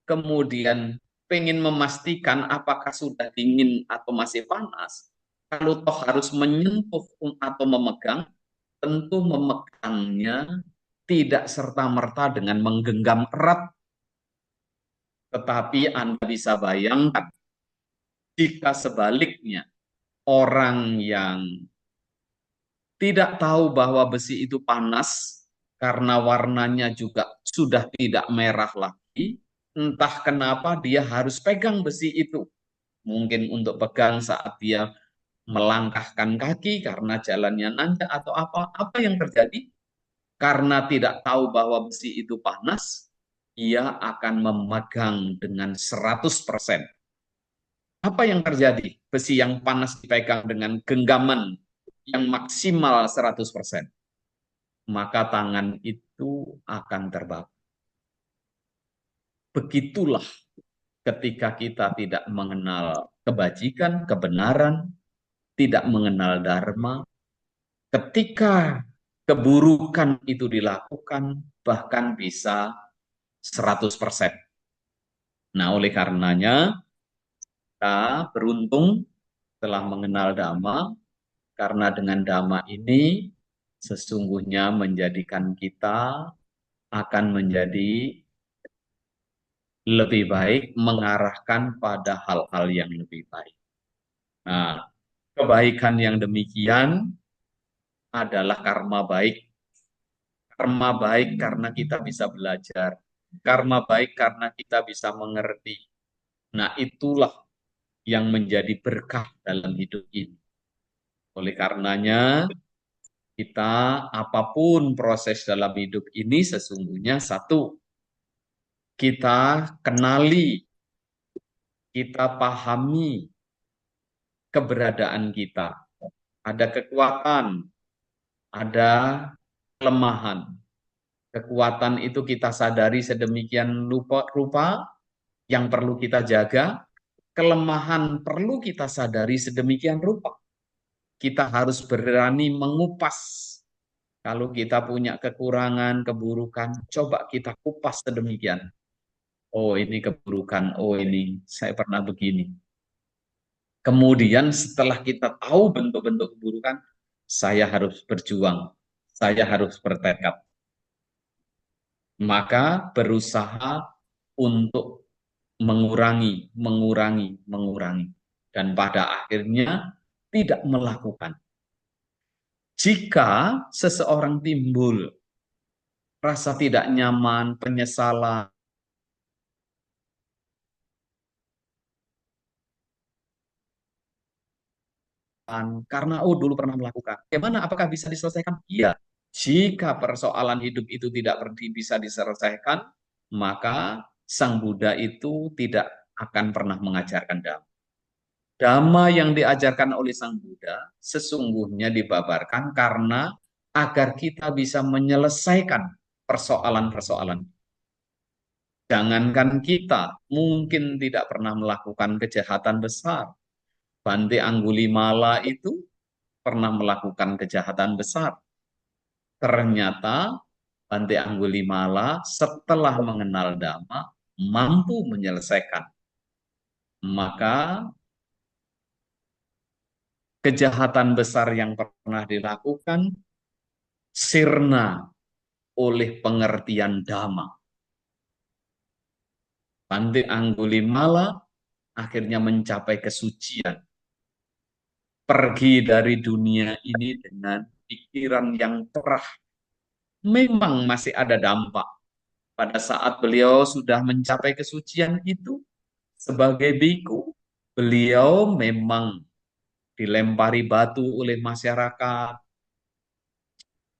kemudian pengen memastikan apakah sudah dingin atau masih panas, kalau toh harus menyentuh atau memegang, tentu memegangnya tidak serta-merta dengan menggenggam erat. Tetapi Anda bisa bayangkan, jika sebaliknya orang yang tidak tahu bahwa besi itu panas, karena warnanya juga sudah tidak merah lagi, entah kenapa dia harus pegang besi itu. Mungkin untuk pegang saat dia melangkahkan kaki karena jalannya nanjak atau apa yang terjadi? Karena tidak tahu bahwa besi itu panas, ia akan memegang dengan 100%. Apa yang terjadi? Besi yang panas dipegang dengan genggaman yang maksimal 100%. Maka tangan itu akan terbakar. Begitulah ketika kita tidak mengenal kebajikan, kebenaran, tidak mengenal dharma, ketika keburukan itu dilakukan, bahkan bisa 100%. Nah, oleh karenanya, kita beruntung telah mengenal Dhamma, karena dengan Dhamma ini sesungguhnya menjadikan kita akan menjadi lebih baik, mengarahkan pada hal-hal yang lebih baik. Nah, kebaikan yang demikian adalah karma baik. Karma baik karena kita bisa belajar. Karma baik karena kita bisa mengerti. Nah, itulah yang menjadi berkah dalam hidup ini. Oleh karenanya, kita apapun proses dalam hidup ini sesungguhnya satu, kita kenali, kita pahami keberadaan kita. Ada kekuatan, ada kelemahan. Kekuatan itu kita sadari sedemikian rupa yang perlu kita jaga. Kelemahan perlu kita sadari sedemikian rupa. Kita harus berani mengupas. Kalau kita punya kekurangan, keburukan, coba kita kupas sedemikian. Oh, ini keburukan. Oh, ini saya pernah begini. Kemudian setelah kita tahu bentuk-bentuk keburukan, saya harus berjuang. Saya harus bertekad. Maka berusaha untuk mengurangi. Dan pada akhirnya tidak melakukan. Jika seseorang timbul rasa tidak nyaman, penyesalan, karena dulu pernah melakukan. Bagaimana? Apakah bisa diselesaikan? Iya. Jika persoalan hidup itu tidak bisa diselesaikan, maka Sang Buddha itu tidak akan pernah mengajarkan Dhamma. Dhamma yang diajarkan oleh Sang Buddha sesungguhnya dibabarkan karena agar kita bisa menyelesaikan persoalan-persoalan. Jangankan kita mungkin tidak pernah melakukan kejahatan besar. Bante Anggulimala itu pernah melakukan kejahatan besar. Ternyata Bante Anggulimala setelah mengenal Dhamma mampu menyelesaikan. Maka kejahatan besar yang pernah dilakukan sirna oleh pengertian Dhamma. Bante Anggulimala akhirnya mencapai kesucian. Pergi dari dunia ini dengan pikiran yang cerah. Memang masih ada dampak. Pada saat beliau sudah mencapai kesucian itu, sebagai biku, beliau memang dilempari batu oleh masyarakat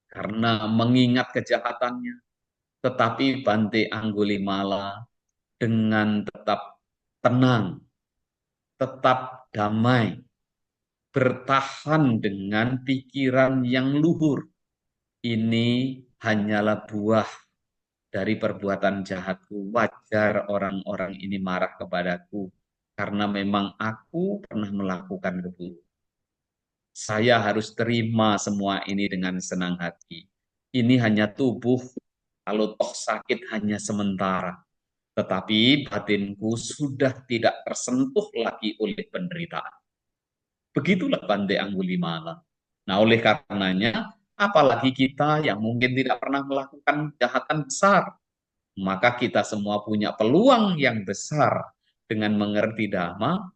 karena mengingat kejahatannya. Tetapi Bante Anggulimala dengan tetap tenang, tetap damai, bertahan dengan pikiran yang luhur. Ini hanyalah buah dari perbuatan jahatku. Wajar orang-orang ini marah kepadaku karena memang aku pernah melakukan keburukan. Saya harus terima semua ini dengan senang hati. Ini hanya tubuh, kalau toh sakit hanya sementara. Tetapi batinku sudah tidak tersentuh lagi oleh penderitaan. Begitulah Bante Anggulimala. Nah, oleh karenanya, apalagi kita yang mungkin tidak pernah melakukan kejahatan besar, maka kita semua punya peluang yang besar dengan mengerti Dhamma.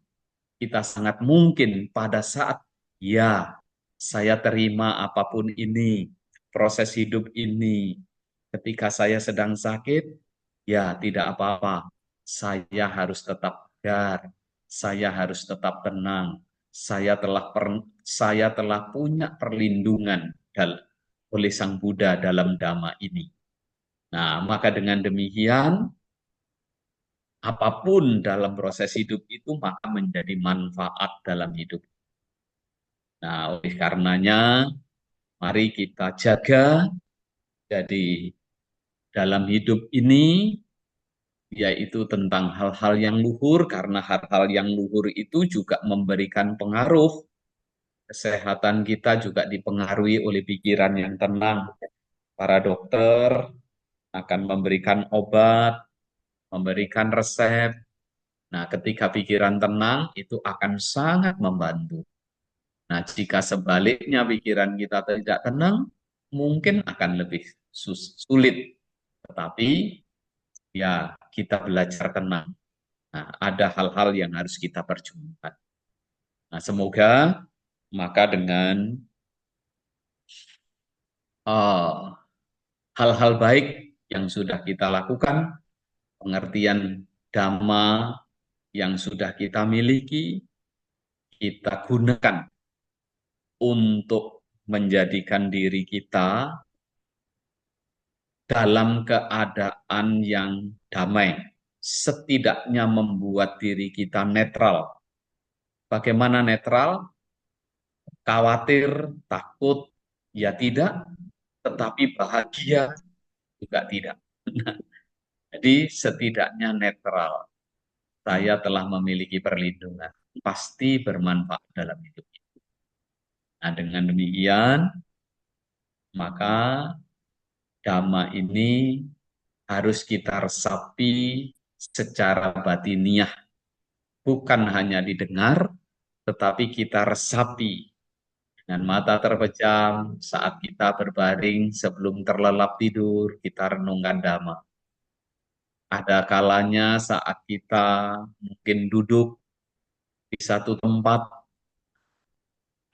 Kita sangat mungkin pada saat, ya, saya terima apapun ini, proses hidup ini. Ketika saya sedang sakit, ya tidak apa-apa. Saya harus tetap tegar, saya harus tetap tenang. Saya telah punya perlindungan oleh Sang Buddha dalam Dhamma ini. Nah, maka dengan demikian, apapun dalam proses hidup itu maka menjadi manfaat dalam hidup. Nah, oleh karenanya, mari kita jaga. Jadi, dalam hidup ini, yaitu tentang hal-hal yang luhur, karena hal-hal yang luhur itu juga memberikan pengaruh. Kesehatan kita juga dipengaruhi oleh pikiran yang tenang. Para dokter akan memberikan obat, memberikan resep. Nah, ketika pikiran tenang, itu akan sangat membantu. Nah, jika sebaliknya pikiran kita tidak tenang, mungkin akan lebih sulit. Tetapi, ya, kita belajar tenang. Nah, ada hal-hal yang harus kita perjuangkan. Nah, semoga maka dengan hal-hal baik yang sudah kita lakukan, pengertian Dhamma yang sudah kita miliki, kita gunakan untuk menjadikan diri kita dalam keadaan yang damai, setidaknya membuat diri kita netral. Bagaimana netral? Khawatir, takut, ya tidak, tetapi bahagia juga tidak. Jadi setidaknya netral. Saya telah memiliki perlindungan, pasti bermanfaat dalam hidup. Nah, dengan demikian, maka Dhamma ini harus kita resapi secara batiniah. Bukan hanya didengar, tetapi kita resapi dengan mata terpejam saat kita berbaring sebelum terlelap tidur, kita renungkan Dhamma. Ada kalanya saat kita mungkin duduk di satu tempat,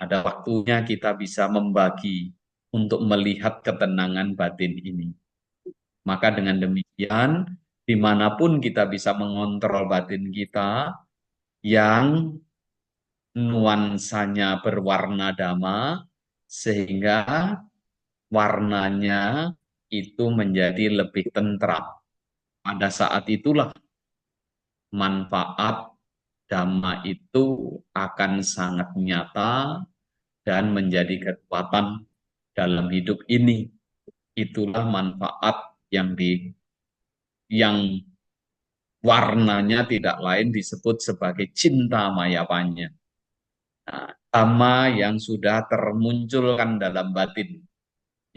ada waktunya kita bisa membagi untuk melihat ketenangan batin ini. Maka dengan demikian, dimanapun kita bisa mengontrol batin kita, yang nuansanya berwarna Dhamma, sehingga warnanya itu menjadi lebih tentram. Pada saat itulah manfaat Dhamma itu akan sangat nyata dan menjadi kekuatan dalam hidup ini. Itulah manfaat yang warnanya tidak lain disebut sebagai cinta mayapanya. Nah, Dhamma yang sudah termunculkan dalam batin,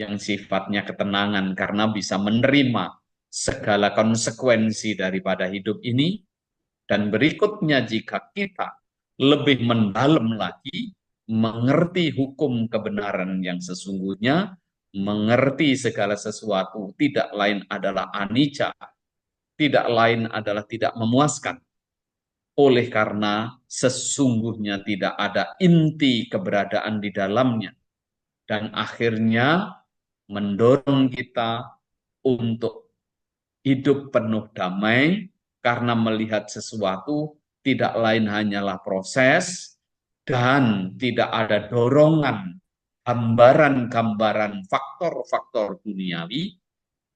yang sifatnya ketenangan karena bisa menerima segala konsekuensi daripada hidup ini. Dan berikutnya, jika kita lebih mendalam lagi, mengerti hukum kebenaran yang sesungguhnya, mengerti segala sesuatu tidak lain adalah anicca, tidak lain adalah tidak memuaskan. Oleh karena sesungguhnya tidak ada inti keberadaan di dalamnya. Dan akhirnya mendorong kita untuk hidup penuh damai, karena melihat sesuatu tidak lain hanyalah proses, dan tidak ada dorongan gambaran-gambaran faktor-faktor duniawi,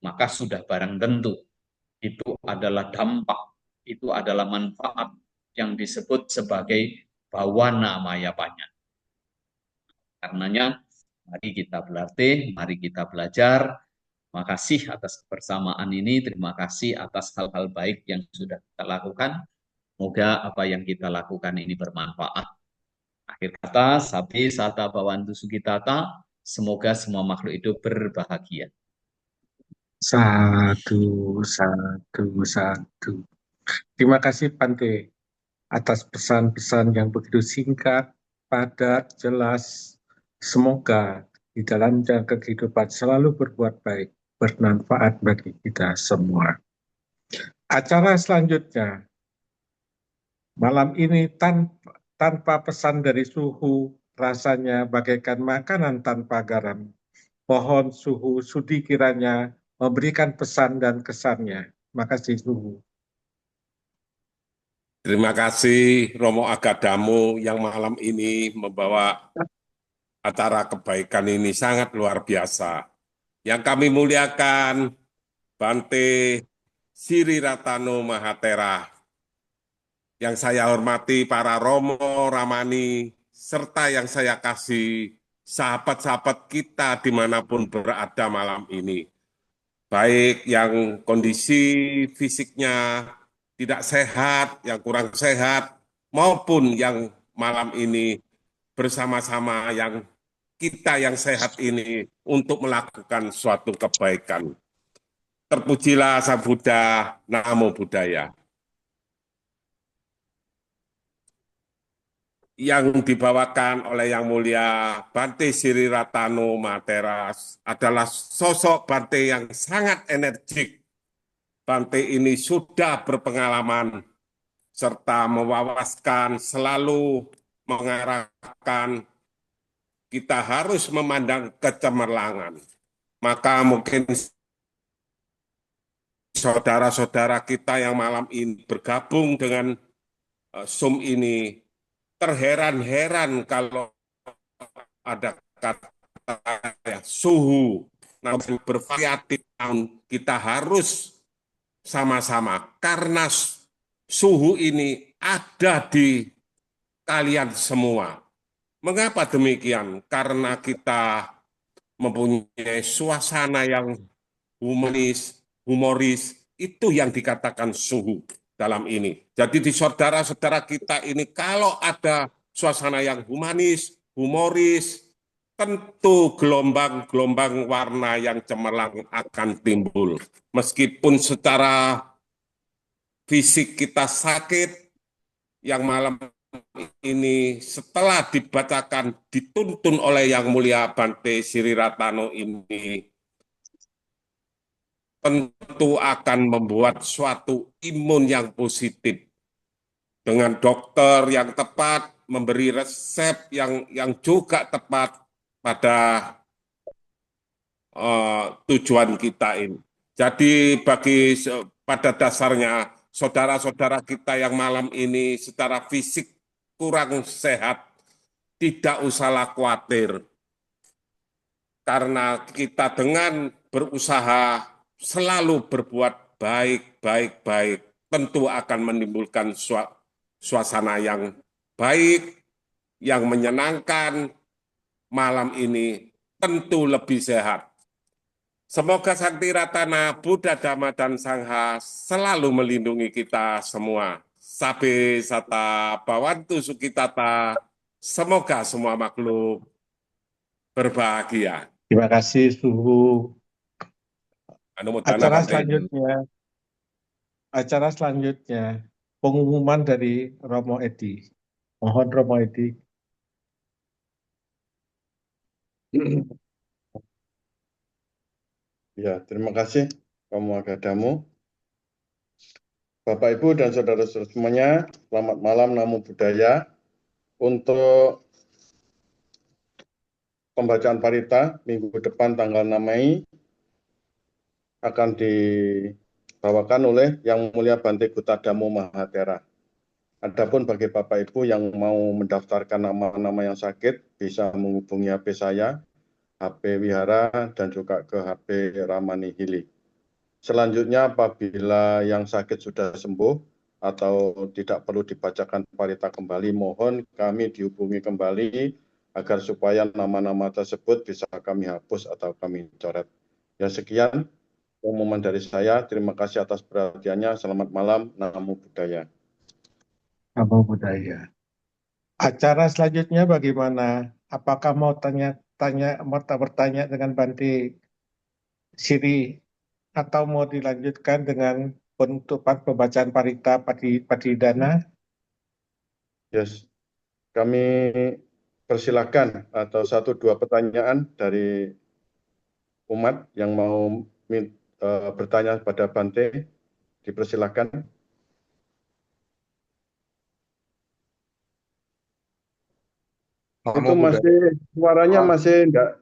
maka sudah barang tentu itu adalah dampak, itu adalah manfaat yang disebut sebagai bawana mayapanya. Karenanya, mari kita berlatih, mari kita belajar. Terima kasih atas kebersamaan ini, terima kasih atas hal-hal baik yang sudah kita lakukan. Semoga apa yang kita lakukan ini bermanfaat. Akhir kata, sabi sata bawantu sugitata, semoga semua makhluk hidup berbahagia. Satu, satu, satu. Terima kasih Bante atas pesan-pesan yang begitu singkat, padat, jelas. Semoga di dalam jalan kehidupan selalu berbuat baik, bermanfaat bagi kita semua. Acara selanjutnya, malam ini tanpa pesan dari suhu, rasanya bagaikan makanan tanpa garam. Mohon suhu sudi kiranya memberikan pesan dan kesannya. Makasih suhu. Terima kasih Romo Agadamu yang malam ini membawa acara kebaikan ini sangat luar biasa. Yang kami muliakan Bante Sri Ratano Mahatera, yang saya hormati para Romo, Ramani, serta yang saya kasih sahabat-sahabat kita dimanapun berada malam ini. Baik yang kondisi fisiknya tidak sehat, yang kurang sehat, maupun yang malam ini bersama-sama yang kita yang sehat ini untuk melakukan suatu kebaikan. Terpujilah Sang Buddha, Namo Buddhaya. Yang dibawakan oleh Yang Mulia Bante Sri Ratano Mahatera adalah sosok Bante yang sangat energik. Bante ini sudah berpengalaman serta mewawaskan, selalu mengarahkan kita harus memandang kecemerlangan. Maka mungkin saudara-saudara kita yang malam ini bergabung dengan Zoom ini terheran-heran kalau ada kata ya, suhu, namun bervariatif, kita harus sama-sama karena suhu ini ada di kalian semua. Mengapa demikian? Karena kita mempunyai suasana yang humoris, itu yang dikatakan suhu dalam ini. Jadi di saudara-saudara kita ini kalau ada suasana yang humoris, tentu gelombang-gelombang warna yang cemerlang akan timbul. Meskipun secara fisik kita sakit, yang malam ini setelah dibacakan, dituntun oleh Yang Mulia Bante Sri Ratano ini, tentu akan membuat suatu imun yang positif. Dengan dokter yang tepat, memberi resep yang juga tepat pada tujuan kita ini. Jadi pada dasarnya, saudara-saudara kita yang malam ini secara fisik kurang sehat, tidak usahlah khawatir. Karena kita dengan berusaha selalu berbuat baik, tentu akan menimbulkan suasana yang baik, yang menyenangkan. Malam ini tentu lebih sehat. Semoga Sakti Ratana, Buddha, Dhamma, dan Sangha selalu melindungi kita semua. Sabe sata bawantu sukitata, semoga semua makhluk berbahagia. Terima kasih suhu. Anumodana Bante. Acara selanjutnya pengumuman dari Romo Edi. Mohon Romo Edi. Ya, terima kasih Romo Agadamu. Bapak, Ibu, dan saudara-saudara semuanya, selamat malam, Namo Buddhaya. Untuk pembacaan parita minggu depan tanggal 6 Mei akan dibawakan oleh Yang Mulia Bante Gutadamo Mahatera. Adapun bagi Bapak Ibu yang mau mendaftarkan nama-nama yang sakit, bisa menghubungi HP saya, HP Wihara, dan juga ke HP Ramani Hili. Selanjutnya, apabila yang sakit sudah sembuh atau tidak perlu dibacakan parita kembali, mohon kami dihubungi kembali agar supaya nama-nama tersebut bisa kami hapus atau kami coret. Ya, sekian pengumuman dari saya. Terima kasih atas perhatiannya. Selamat malam. Namo Buddhaya. Namo Buddhaya. Acara selanjutnya bagaimana? Apakah mau bertanya dengan Bante Siri atau mau dilanjutkan dengan penutupan pembacaan parita Padidana? Yes, kami persilakan atau 1-2 pertanyaan dari umat yang mau bertanya pada Bante, dipersilakan. Itu masih suaranya masih enggak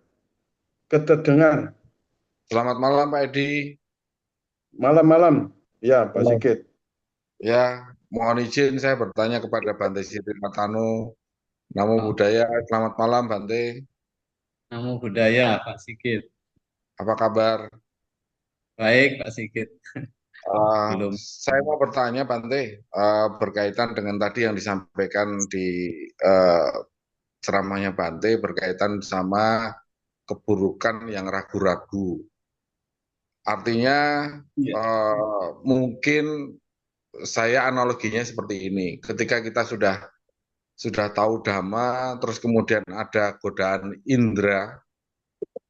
keterdengar. Selamat malam Pak Edi. Malam-malam. Ya, Pak Sigit. Ya, mohon izin saya bertanya kepada Bante Siri Matano. Namo Buddhaya. Selamat malam Bante. Namo Buddhaya, Pak Sigit. Apa kabar? Baik, Pak Sigit. Belum. Saya mau bertanya Bante berkaitan dengan tadi yang disampaikan di ceramahnya Bante berkaitan sama keburukan yang ragu-ragu. Artinya mungkin saya analoginya seperti ini. Ketika kita sudah tahu dhamma, terus kemudian ada godaan indera,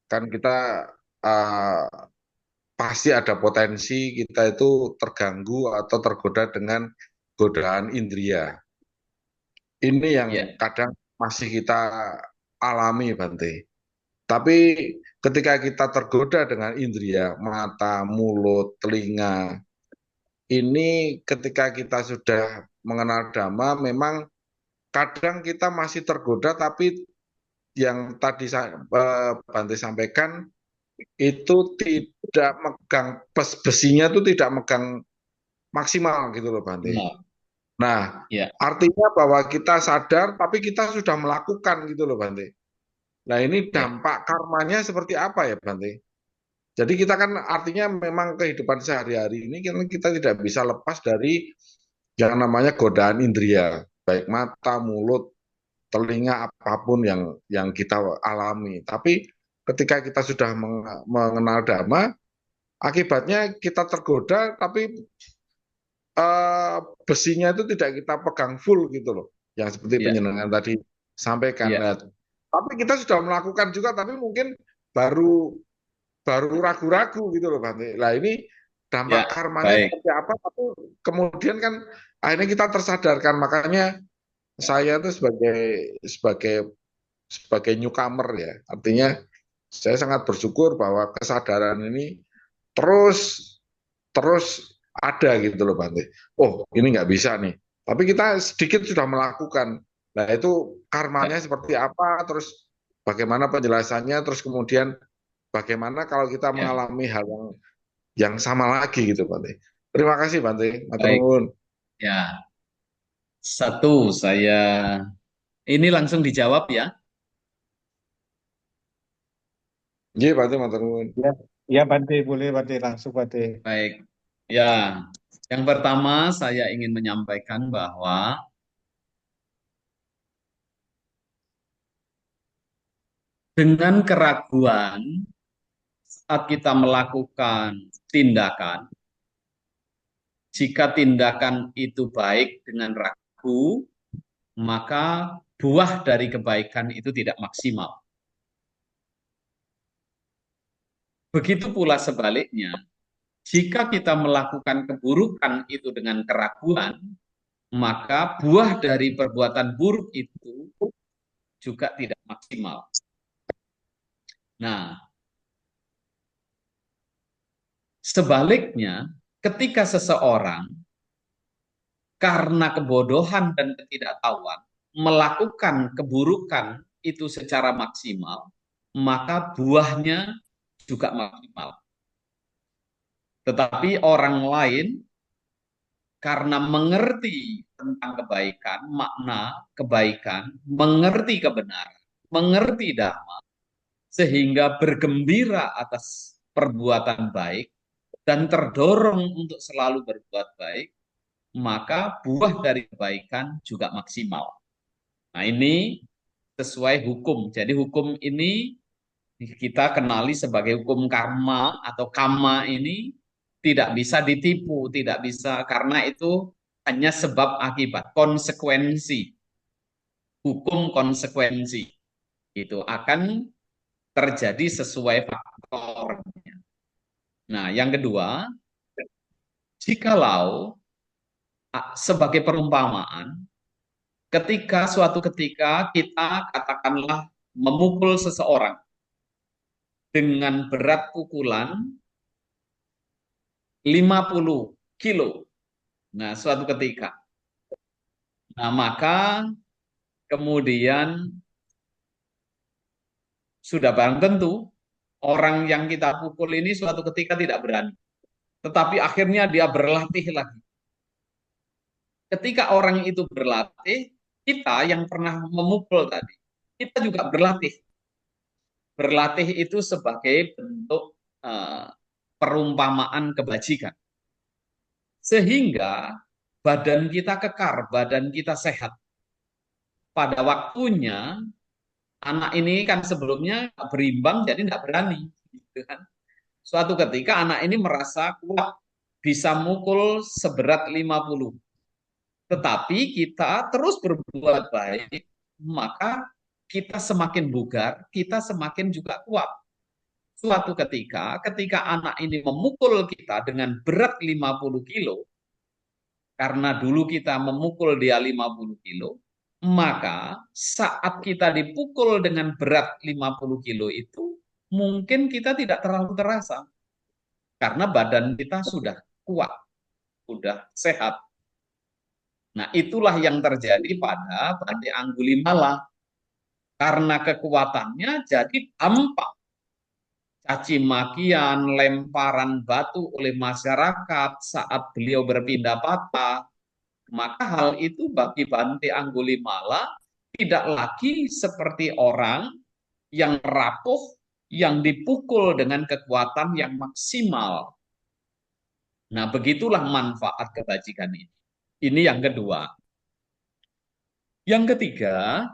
kan kita pasti ada potensi kita itu terganggu atau tergoda dengan godaan indria. Ini yang kadang masih kita alami, Bante. Tapi ketika kita tergoda dengan indria, mata, mulut, telinga, ini ketika kita sudah mengenal dhamma, memang kadang kita masih tergoda, tapi yang tadi Bante sampaikan itu tidak megang besinya itu tidak megang maksimal gitu loh Bante. Nah, artinya bahwa kita sadar tapi kita sudah melakukan gitu loh Bante. Nah, ini dampak karmanya seperti apa ya Bante? Jadi kita kan artinya memang kehidupan sehari-hari ini kan kita tidak bisa lepas dari yang namanya godaan indria, baik mata, mulut, telinga, apapun yang kita alami. Tapi ketika kita sudah mengenal dhamma, akibatnya kita tergoda, tapi besinya itu tidak kita pegang full gitu loh. Yang seperti penjenengan tadi sampaikan. Nah, tapi kita sudah melakukan juga, tapi mungkin baru ragu-ragu gitu loh Bante. Nah ini dampak karmanya seperti apa, tapi kemudian kan akhirnya kita tersadarkan. Makanya saya itu sebagai newcomer ya, artinya saya sangat bersyukur bahwa kesadaran ini terus ada gitu loh Bante. Oh ini nggak bisa nih, tapi kita sedikit sudah melakukan. Nah itu karmanya seperti apa, terus bagaimana penjelasannya, terus kemudian bagaimana kalau kita mengalami hal yang sama lagi gitu Bante. Terima kasih Bante. Baik. Ya. Satu, ini langsung dijawab ya. Iya Bante, matur nuwun. Ya Bante, boleh Bante, langsung Bante. Baik. Ya, yang pertama saya ingin menyampaikan bahwa dengan keraguan saat kita melakukan tindakan, jika tindakan itu baik dengan ragu, maka buah dari kebaikan itu tidak maksimal. Begitu pula sebaliknya, jika kita melakukan keburukan itu dengan keraguan, maka buah dari perbuatan buruk itu juga tidak maksimal. Nah, sebaliknya, ketika seseorang karena kebodohan dan ketidaktahuan melakukan keburukan itu secara maksimal, maka buahnya juga maksimal. Tetapi orang lain karena mengerti tentang kebaikan, makna kebaikan, mengerti kebenaran, mengerti dhamma, sehingga bergembira atas perbuatan baik dan terdorong untuk selalu berbuat baik, maka buah dari kebaikan juga maksimal. Nah, ini sesuai hukum. Jadi hukum ini kita kenali sebagai hukum karma atau kama ini tidak bisa ditipu, tidak bisa, karena itu hanya sebab akibat, konsekuensi. Hukum konsekuensi itu akan terjadi sesuai faktornya. Nah, yang kedua, jikalau sebagai perumpamaan, ketika suatu ketika kita katakanlah memukul seseorang dengan berat pukulan 50 kilo. Nah, suatu ketika. Nah, maka kemudian sudah barang tentu orang yang kita pukul ini suatu ketika tidak berani. Tetapi akhirnya dia berlatih lagi. Ketika orang itu berlatih, kita yang pernah memukul tadi, kita juga berlatih. Berlatih itu sebagai bentuk perumpamaan kebajikan. Sehingga badan kita kekar, badan kita sehat. Pada waktunya, anak ini kan sebelumnya berimbang, jadi tidak berani. Gitu kan. Suatu ketika anak ini merasa kuat, bisa mukul seberat 50. Tetapi kita terus berbuat baik, maka kita semakin bugar, kita semakin juga kuat. Suatu ketika anak ini memukul kita dengan berat 50 kilo, karena dulu kita memukul dia 50 kilo, maka saat kita dipukul dengan berat 50 kilo itu, mungkin kita tidak terlalu terasa. Karena badan kita sudah kuat, sudah sehat. Nah, itulah yang terjadi pada Bante Anggulimala. Karena kekuatannya jadi tampak. Caci makian, lemparan batu oleh masyarakat saat beliau berpindah patah, maka hal itu bagi Bante Anggulimala tidak lagi seperti orang yang rapuh, yang dipukul dengan kekuatan yang maksimal. Nah, begitulah manfaat kebajikan ini. Ini yang kedua. Yang ketiga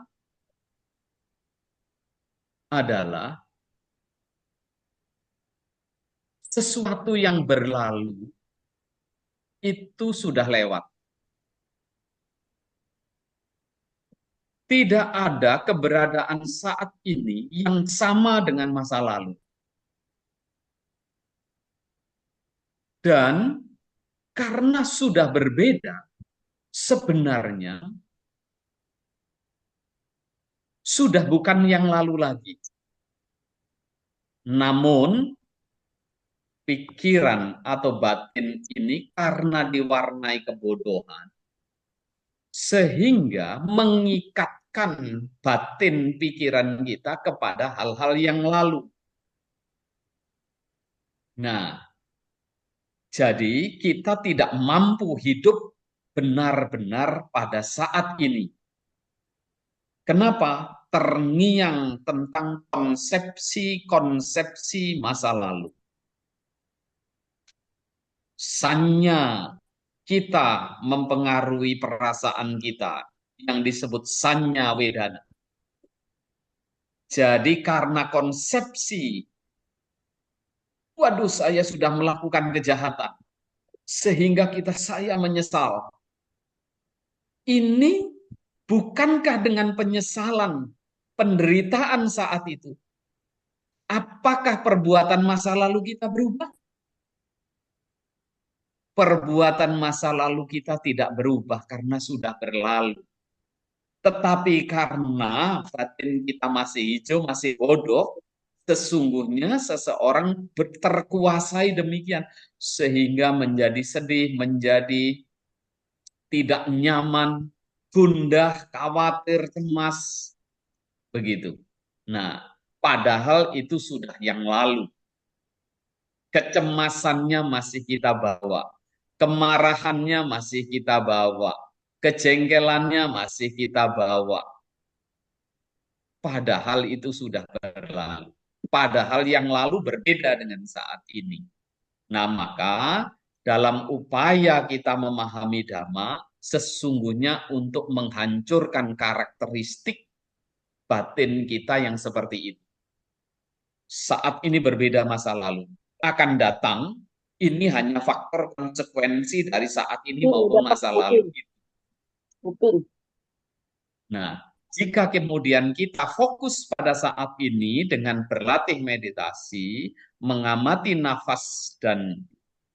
adalah sesuatu yang berlalu itu sudah lewat. Tidak ada keberadaan saat ini yang sama dengan masa lalu. Dan karena sudah berbeda, sebenarnya sudah bukan yang lalu lagi. Namun, pikiran atau batin ini karena diwarnai kebodohan, sehingga mengikatkan batin pikiran kita kepada hal-hal yang lalu. Nah, jadi kita tidak mampu hidup benar-benar pada saat ini. Kenapa? Terngiang tentang konsepsi-konsepsi masa lalu. Sanya kita mempengaruhi perasaan kita yang disebut sanya wedana. Jadi karena konsepsi, waduh saya sudah melakukan kejahatan, sehingga saya menyesal. Ini bukankah dengan penyesalan, penderitaan saat itu, apakah perbuatan masa lalu kita berubah? Perbuatan masa lalu kita tidak berubah karena sudah berlalu. Tetapi karena batin kita masih hijau, masih bodoh, sesungguhnya seseorang terkuasai demikian, sehingga menjadi sedih, menjadi tidak nyaman, gundah, khawatir, cemas, begitu. Nah, padahal itu sudah yang lalu. Kecemasannya masih kita bawa. kemarahannya masih kita bawa, kejengkelannya masih kita bawa. Padahal itu sudah berlalu. Padahal yang lalu berbeda dengan saat ini. Nah, maka dalam upaya kita memahami Dhamma, sesungguhnya untuk menghancurkan karakteristik batin kita yang seperti itu. Saat ini berbeda masa lalu. Akan datang, ini hanya faktor konsekuensi dari saat ini maupun masa lalu. Nah, jika kemudian kita fokus pada saat ini dengan berlatih meditasi, mengamati nafas dan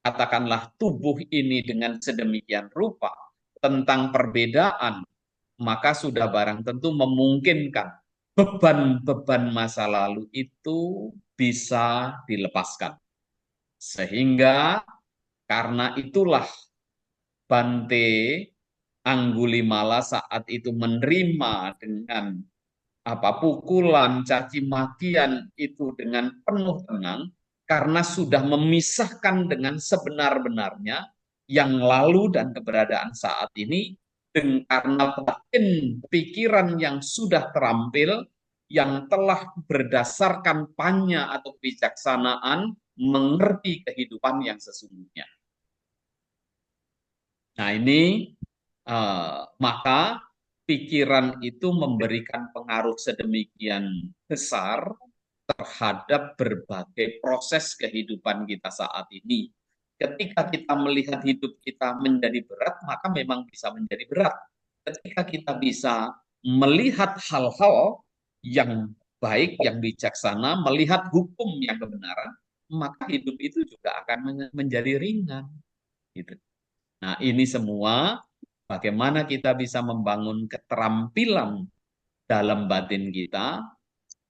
katakanlah tubuh ini dengan sedemikian rupa tentang perbedaan, maka sudah barang tentu memungkinkan beban-beban masa lalu itu bisa dilepaskan. Sehingga karena itulah Bante Anggulimala saat itu menerima dengan pukulan, caci makian itu dengan penuh tenang karena sudah memisahkan dengan sebenar-benarnya yang lalu dan keberadaan saat ini karena batin pikiran yang sudah terampil yang telah berdasarkan panya atau kebijaksanaan mengerti kehidupan yang sesungguhnya. Nah, ini maka pikiran itu memberikan pengaruh sedemikian besar terhadap berbagai proses kehidupan kita saat ini. Ketika kita melihat hidup kita menjadi berat, maka memang bisa menjadi berat. Ketika kita bisa melihat hal-hal yang baik, yang bijaksana, melihat hukum yang kebenaran, maka hidup itu juga akan menjadi ringan. Gitu. Nah, ini semua bagaimana kita bisa membangun keterampilan dalam batin kita,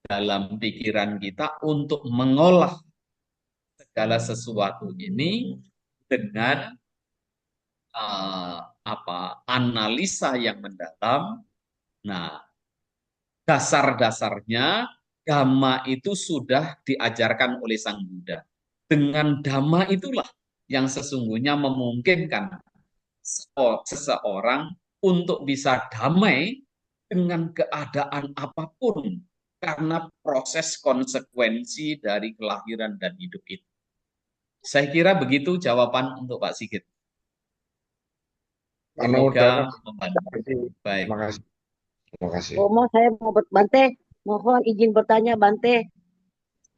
dalam pikiran kita untuk mengolah segala sesuatu ini dengan analisa yang mendalam. Nah, dasar-dasarnya Dhamma itu sudah diajarkan oleh Sang Buddha. Dengan Dhamma itulah yang sesungguhnya memungkinkan seseorang untuk bisa damai dengan keadaan apapun karena proses konsekuensi dari kelahiran dan hidup itu. Saya kira begitu jawaban untuk Pak Sigit. Semoga membantu. Baik. Terima kasih. Saya mau Bante, mohon izin bertanya Bante.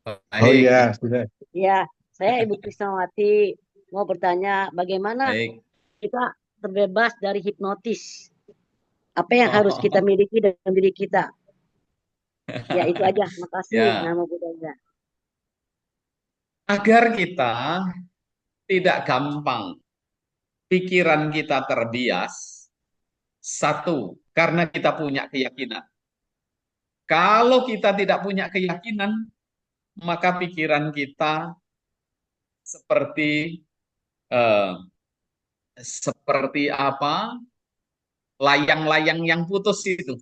Baik. Oh iya, sudah. Ya, saya Ibu Krisnawati mau bertanya bagaimana kita terbebas dari hipnotis. Apa yang harus kita miliki dalam diri kita? Ya, itu aja. Makasih. Nama Buddha. Agar kita tidak gampang pikiran kita terbias, satu, karena kita punya keyakinan. Kalau kita tidak punya keyakinan, maka pikiran kita seperti layang-layang yang putus itu.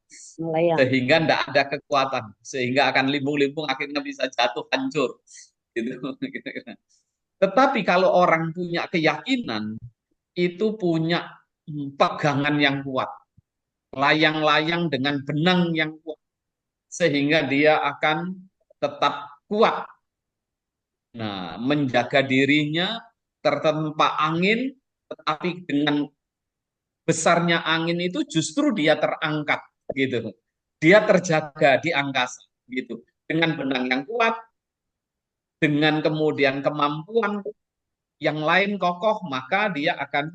Sehingga tidak ada kekuatan, sehingga akan limbung-limbung akhirnya bisa jatuh hancur. Gitu. Tetapi kalau orang punya keyakinan, itu punya pegangan yang kuat. Layang-layang dengan benang yang kuat. Sehingga dia akan tetap kuat. Nah, menjaga dirinya tertempa angin, tetapi dengan besarnya angin itu justru dia terangkat gitu. Dia terjaga di angkasa gitu. Dengan benang yang kuat, dengan kemudian kemampuan yang lain kokoh, maka dia akan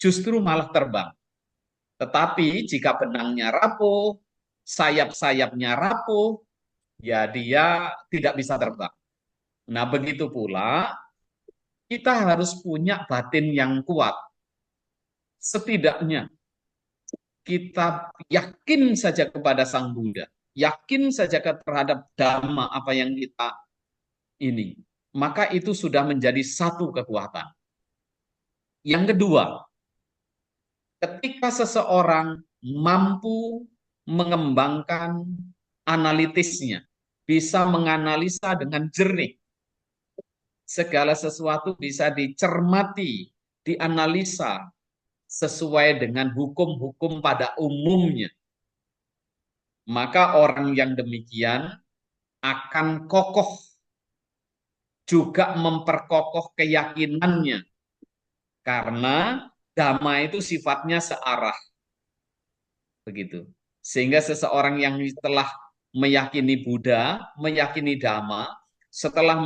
justru malah terbang. Tetapi jika benangnya rapuh, sayap-sayapnya rapuh, ya dia tidak bisa terbang. Nah, begitu pula kita harus punya batin yang kuat. Setidaknya kita yakin saja kepada Sang Buddha, yakin saja terhadap Dhamma apa yang kita ini, maka itu sudah menjadi satu kekuatan. Yang kedua, ketika seseorang mampu mengembangkan analitisnya, bisa menganalisa dengan jernih, segala sesuatu bisa dicermati, dianalisa sesuai dengan hukum-hukum pada umumnya. Maka orang yang demikian akan kokoh, juga memperkokoh keyakinannya. Karena dhamma itu sifatnya searah. Begitu. Sehingga seseorang yang telah meyakini Buddha, meyakini Dhamma, setelah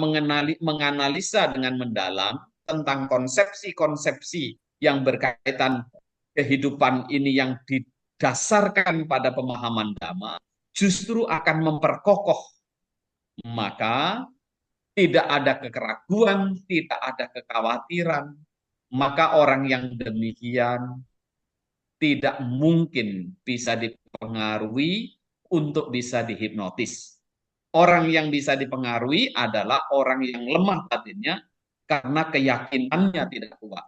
menganalisa dengan mendalam tentang konsepsi-konsepsi yang berkaitan kehidupan ini yang didasarkan pada pemahaman Dhamma, justru akan memperkokoh. Maka tidak ada keraguan, tidak ada kekhawatiran. Maka orang yang demikian tidak mungkin bisa dipengaruhi untuk bisa dihipnotis. Orang yang bisa dipengaruhi adalah orang yang lemah batinnya karena keyakinannya tidak kuat.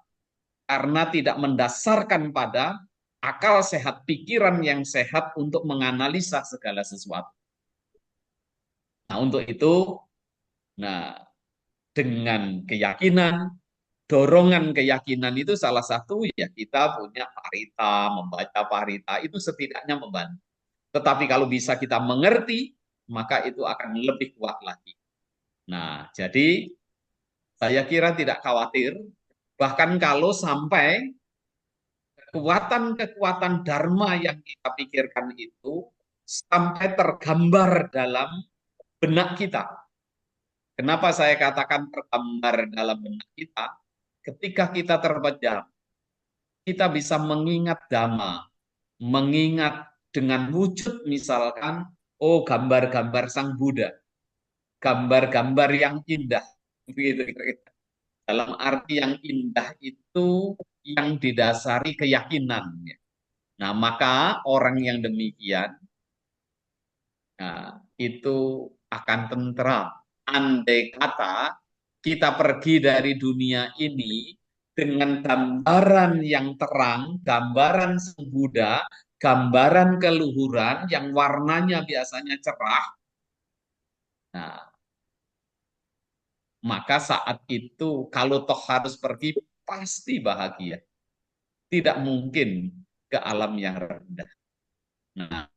Karena tidak mendasarkan pada akal sehat, pikiran yang sehat untuk menganalisa segala sesuatu. Nah, untuk itu, dengan keyakinan, dorongan keyakinan itu salah satu ya kita punya parita, membaca parita itu setidaknya membantu. Tetapi kalau bisa kita mengerti, maka itu akan lebih kuat lagi. Nah, jadi saya kira tidak khawatir, bahkan kalau sampai kekuatan-kekuatan dharma yang kita pikirkan itu sampai tergambar dalam benak kita. Kenapa saya katakan tergambar dalam benak kita? Ketika kita terpejam, kita bisa mengingat Dhamma, mengingat dengan wujud misalkan, oh gambar-gambar Sang Buddha, gambar-gambar yang indah, begitu. Dalam arti yang indah itu yang didasari keyakinan. Nah, maka orang yang demikian, itu akan tentram. Andai kata kita pergi dari dunia ini dengan gambaran yang terang, gambaran Sang Buddha, gambaran keluhuran yang warnanya biasanya cerah. Nah, maka saat itu kalau toh harus pergi pasti bahagia. Tidak mungkin ke alam yang rendah. Nah,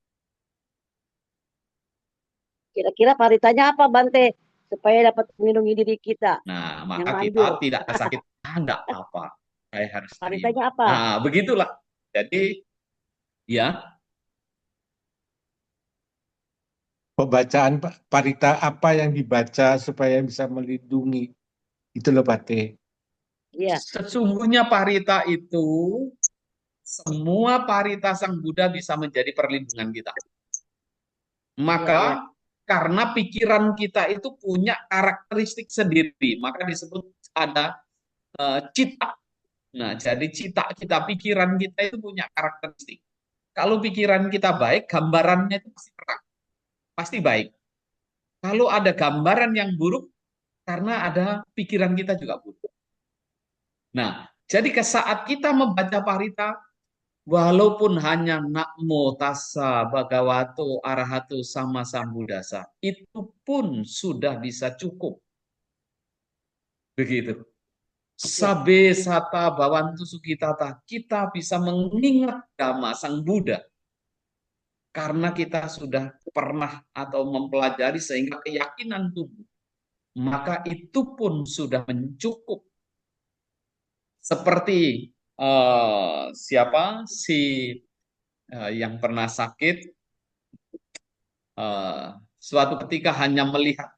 kira-kira paritanya apa, Bante? Supaya dapat melindungi diri kita. Nah, maka kita tidak sakit. Enggak apa-apa. Saya harus terima. Paritanya apa? Nah, begitulah. Jadi, ya. Pembacaan parita apa yang dibaca supaya bisa melindungi. Itu loh, Bante. Iya. Sesungguhnya parita itu, semua parita Sang Buddha bisa menjadi perlindungan kita. Maka karena pikiran kita itu punya karakteristik sendiri, maka disebut ada cita. Nah, jadi cita kita, pikiran kita itu punya karakteristik. Kalau pikiran kita baik, gambarannya itu pasti terang, pasti baik. Kalau ada gambaran yang buruk, karena ada pikiran kita juga buruk. Nah, jadi ke saat kita membaca parita, walaupun hanya namo tassa bhagavato arahato sama sambuddhasa, itu pun sudah bisa cukup. Begitu. Sabe sata bawantu sukitata, kita bisa mengingat Dhamma Sang Buddha. Karena kita sudah pernah atau mempelajari sehingga keyakinan tubuh. Maka itu pun sudah mencukup. Seperti siapa si yang pernah sakit, suatu ketika hanya melihat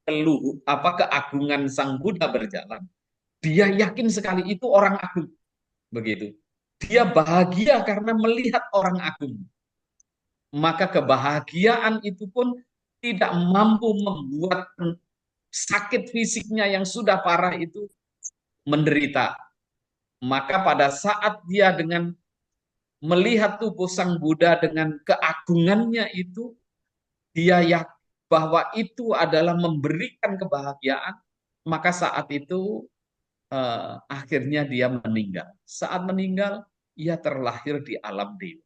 keagungan Sang Buddha berjalan, dia yakin sekali itu orang agung, begitu. Dia bahagia karena melihat orang agung. Maka kebahagiaan itu pun tidak mampu membuat sakit fisiknya yang sudah parah itu menderita. Maka pada saat dia dengan melihat tubuh Sang Buddha dengan keagungannya itu, dia yakin bahwa itu adalah memberikan kebahagiaan, maka saat itu akhirnya dia meninggal. Saat meninggal, ia terlahir di alam dewa.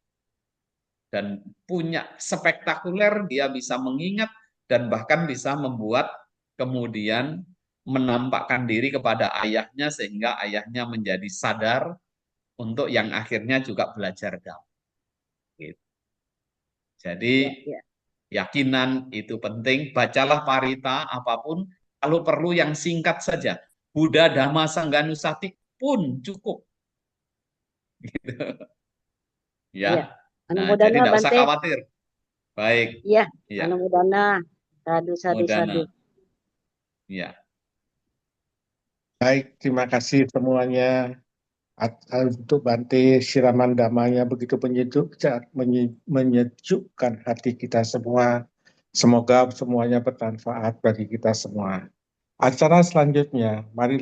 Dan punya spektakuler, dia bisa mengingat dan bahkan bisa membuat kemudian menampakkan diri kepada ayahnya sehingga ayahnya menjadi sadar untuk yang akhirnya juga belajar damai. Gitu. Jadi yakinan itu penting, bacalah parita apapun, kalau perlu yang singkat saja. Buddha Dhamma Sangganusati pun cukup. Gitu. Ya. Nah, jadi tidak usah khawatir. Baik. Iya, ya. Anumodana. Sadu. Ya. Baik, terima kasih semuanya untuk Bante siraman damanya begitu menyejukkan hati kita semua. Semoga semuanya bermanfaat bagi kita semua. Acara selanjutnya, mari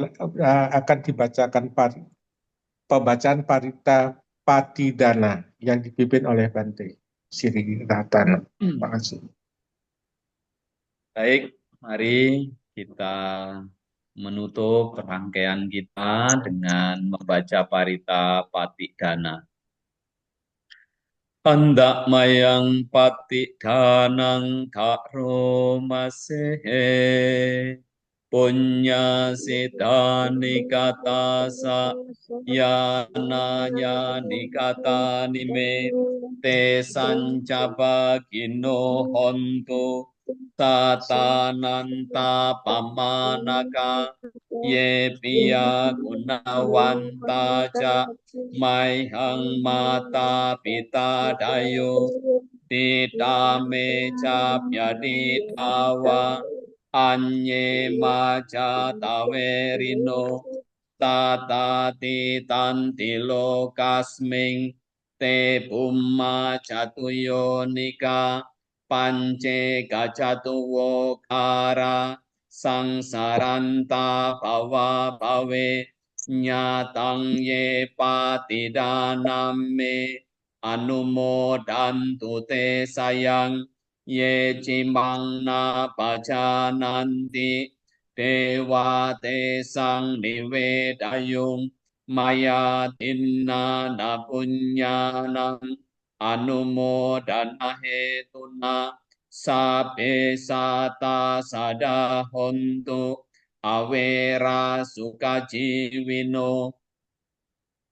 akan dibacakan pembacaan Parita Patidana yang dipimpin oleh Bante Sri Ratana. Terima kasih. Baik, mari kita menutup rangkaian kita dengan membaca Parita Patidana. Hendak mayang patidanang karo masehe punya sidani kata sa yana yani kata nime te sancaba gino hontu tatananta pamanaka ye piya gunawanta ja maihang mata pita dayo ditame capya ditawa anye maja tawerino tatati tanti lokasming te bumma jatuyo nika pance gajatuwo kara sangsaranta bhawa bhawe nyatang ye patidaname anumodantu te sayang ye cimang na pajananti dewa te sang nivedayung maya tinna na punyanang anumodana hetuna sape sata sada hontu awera sukajiwino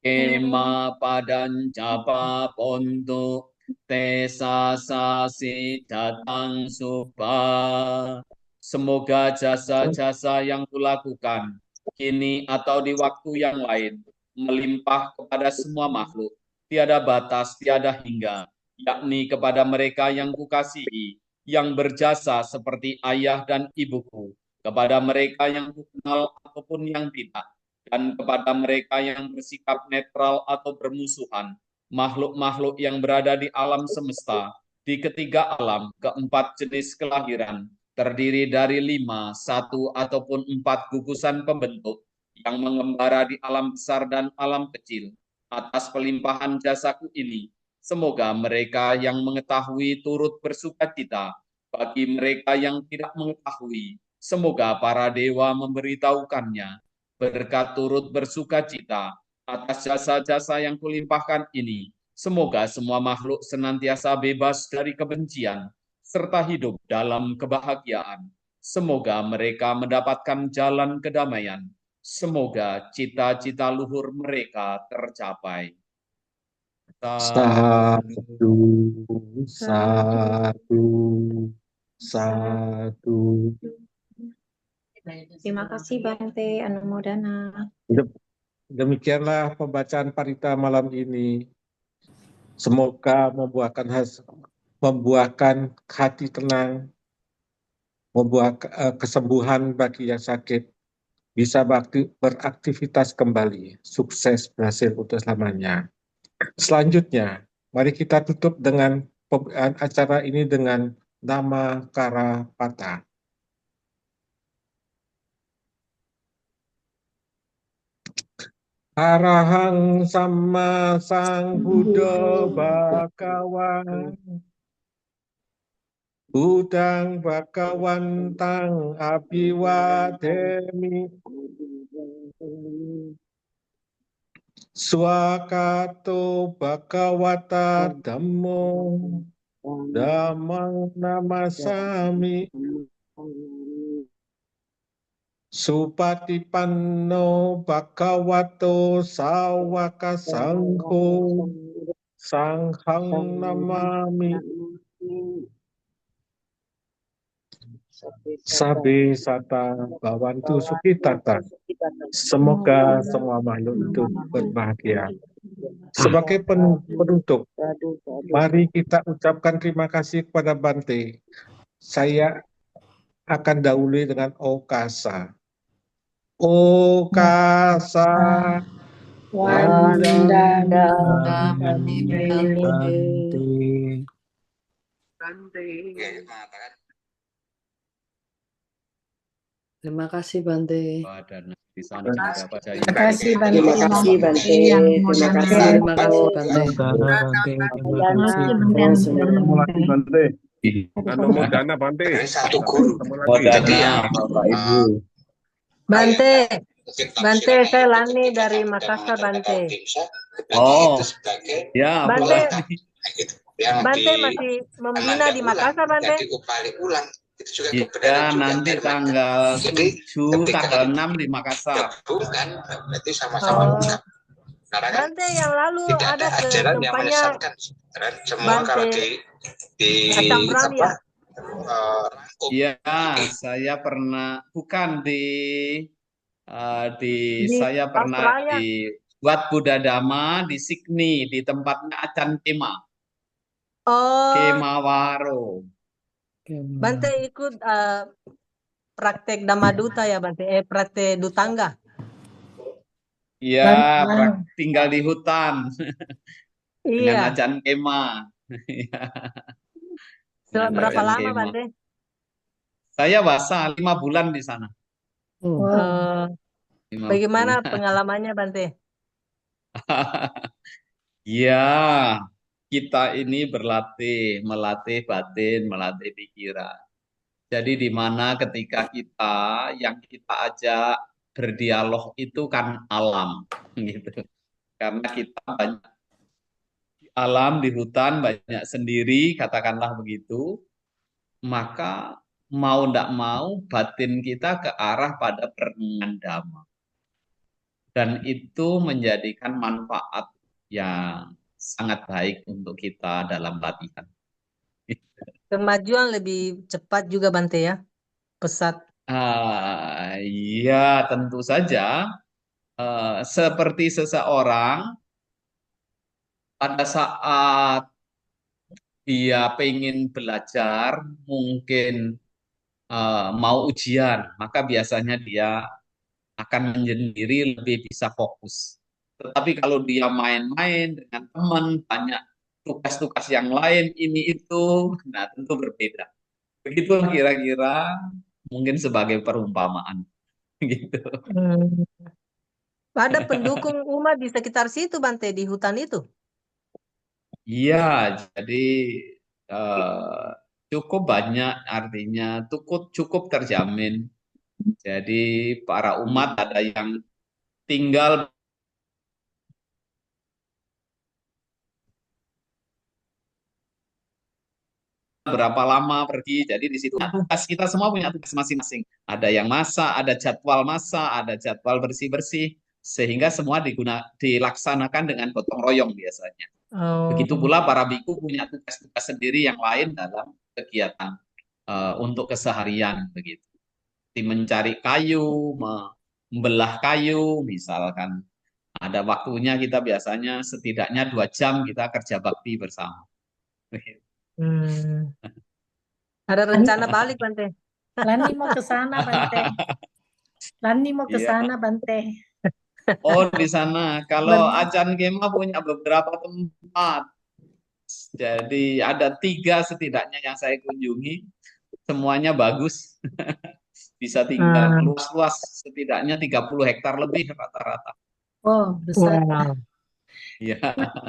kema padancapa pontu te sasasi datang subha. Semoga jasa-jasa yang kulakukan kini atau di waktu yang lain melimpah kepada semua makhluk, tiada batas, tiada hingga, yakni kepada mereka yang kukasihi, yang berjasa seperti ayah dan ibuku, kepada mereka yang kukenal ataupun yang tidak, dan kepada mereka yang bersikap netral atau bermusuhan, makhluk-makhluk yang berada di alam semesta, di ketiga alam, keempat jenis kelahiran, terdiri dari 5, 1, ataupun 4 gugusan pembentuk yang mengembara di alam besar dan alam kecil. Atas pelimpahan jasaku ini, semoga mereka yang mengetahui turut bersukacita. Bagi mereka yang tidak mengetahui, semoga para dewa memberitahukannya. Berkat turut bersukacita atas jasa-jasa yang kulimpahkan ini, semoga semua makhluk senantiasa bebas dari kebencian, serta hidup dalam kebahagiaan. Semoga mereka mendapatkan jalan kedamaian. Semoga cita-cita luhur mereka tercapai. Satu, satu, satu. Terima kasih Bante Anumodana. Demikianlah pembacaan Parita malam ini. Semoga membuahkan hati tenang, membuahkan kesembuhan bagi yang sakit, bisa beraktivitas kembali, sukses berhasil untuk selamanya. Selanjutnya, mari kita tutup dengan acara ini dengan nama Karapata. Arahang Sama Sang Buddha Bhagawan Budang Bhagawantang Abhiwademi Swakato Bhagawata Dhammo Dhammang Namasami Supatipanno bhagavato sawaka sangho sanghang namami sabe sata bhavantu sukhitata. Semoga semua makhluk hidup berbahagia. Sebagai penutup, mari kita ucapkan terima kasih kepada Bante. Saya akan dahului dengan Okasa. Okasa Wandana Bante. Terima kasih Bante. Dan di sana juga Pak Jayu. Terima kasih Bante. Terima kasih Bante. Terima kasih Terima kasih Bante. Terima kasih Bante. Anumodana Bante. Satu guru. Modana Bapak Ibu. Bante, Bante, saya Lani dari Makassar, Bante. Oh, ya. Bante, Yang Bante masih membina di Makassar, Bante. ulang. Itu juga ya, nanti tanggal 7, tanggal 6 di Makassar. Kan, berarti sama-sama buka. Karena kan Bante yang lalu tidak ada ke ajaran yang tempatnya menyesatkan. Semua kalau di Australia. rangkum. Iya, saya pernah bukan saya pernah Australia. dibuat Buddha Dhamma di Sydney di tempatnya Acan Kema. Oh, Kemawaro. Bante ikut praktek Dhammaduta ya, Bante. Praktek Dutangga. Iya, tinggal di hutan dengan Iya. Acan Kema. Berapa lama, Bante? Saya puasa 5 bulan di sana. Bagaimana pengalamannya, Bante? Ya, kita ini melatih batin, melatih pikiran. Jadi di mana ketika yang kita ajak berdialog itu kan alam, gitu. Karena kita banyak di alam, di hutan, banyak sendiri, katakanlah begitu. Maka mau tidak mau batin kita ke arah pada perenungan Dhamma. Dan itu menjadikan manfaat yang sangat baik untuk kita dalam latihan. Kemajuan lebih cepat juga, Bante ya? Pesat. Iya, tentu saja. Seperti seseorang pada saat dia pengen belajar, mungkin mau ujian, maka biasanya dia akan menyendiri lebih bisa fokus. Tetapi kalau dia main-main dengan teman, banyak tugas-tugas yang lain, ini itu, nah tentu berbeda. Begitulah kira-kira mungkin sebagai perumpamaan. Gitu. Ada pendukung umat di sekitar situ, Bante, di hutan itu? Iya, jadi cukup banyak, artinya cukup terjamin. Jadi para umat ada yang tinggal berapa lama pergi, jadi di situ tugas kita semua punya tugas masing-masing. Ada yang masak, ada jadwal masak, ada jadwal bersih-bersih, sehingga semua dilaksanakan dengan gotong royong biasanya. Begitu pula para biku punya tugas-tugas sendiri yang lain dalam kegiatan untuk keseharian begitu. Mencari kayu, membelah kayu, misalkan ada waktunya kita biasanya setidaknya 2 jam kita kerja bakti bersama. Ada rencana balik, Bante? Lani mau ke sana, Bante. Lani mau ke sana, Bante. Oh, di sana. Kalau Acan Kema punya beberapa tempat. Jadi ada 3 setidaknya yang saya kunjungi. Semuanya bagus. Bisa tinggal luas-luas, setidaknya 30 hektar lebih rata-rata. Oh, besar. Iya.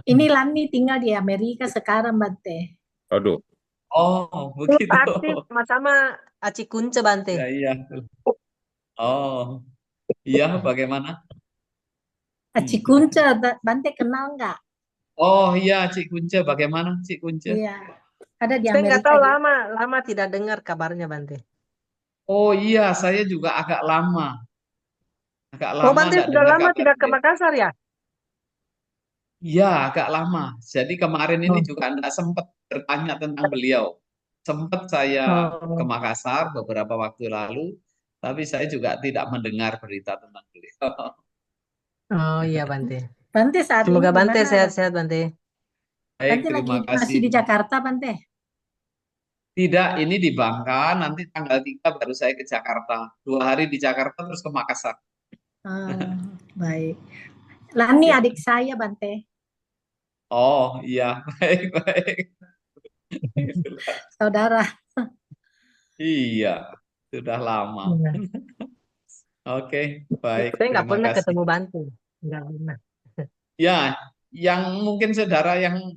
Ini Lani tinggal di Amerika sekarang, Bante. Aduh. Oh, begitu. Aktif sama-sama Aci Kunce, Bante. Iya. Oh, iya, bagaimana? Aci Kunce, Bante kenal nggak? Oh iya, Cik Kunce, bagaimana Cik Kunce? Iya, ada di Saya Amerika. nggak tahu, lama tidak dengar kabarnya, Bante. Oh iya, saya juga agak lama. Agak Oh, lama Bante enggak sudah dengar lama kabar tidak ke beliau. Makassar ya? Iya, agak lama. Jadi kemarin ini Oh. juga enggak sempat bertanya tentang beliau. Sempat saya ke Oh. Makassar beberapa waktu lalu, tapi saya juga tidak mendengar berita tentang beliau. Oh iya Bante. Bante saat ini Semoga di Bante mana, sehat-sehat Bante. Baik, Bante lagi terima masih di kasih. Jakarta, Bante? Tidak, ini di Bangka, nanti tanggal 3 baru saya ke Jakarta. 2 hari di Jakarta terus ke Makassar. Baik. Lani Ya. adik saya, Bante. Oh iya, baik. Saudara. Iya, sudah lama. Iya. Oke, baik. Saya nggak Terima pernah kasih. ketemu Bante. Nggak pernah. Ya, yang mungkin saudara yang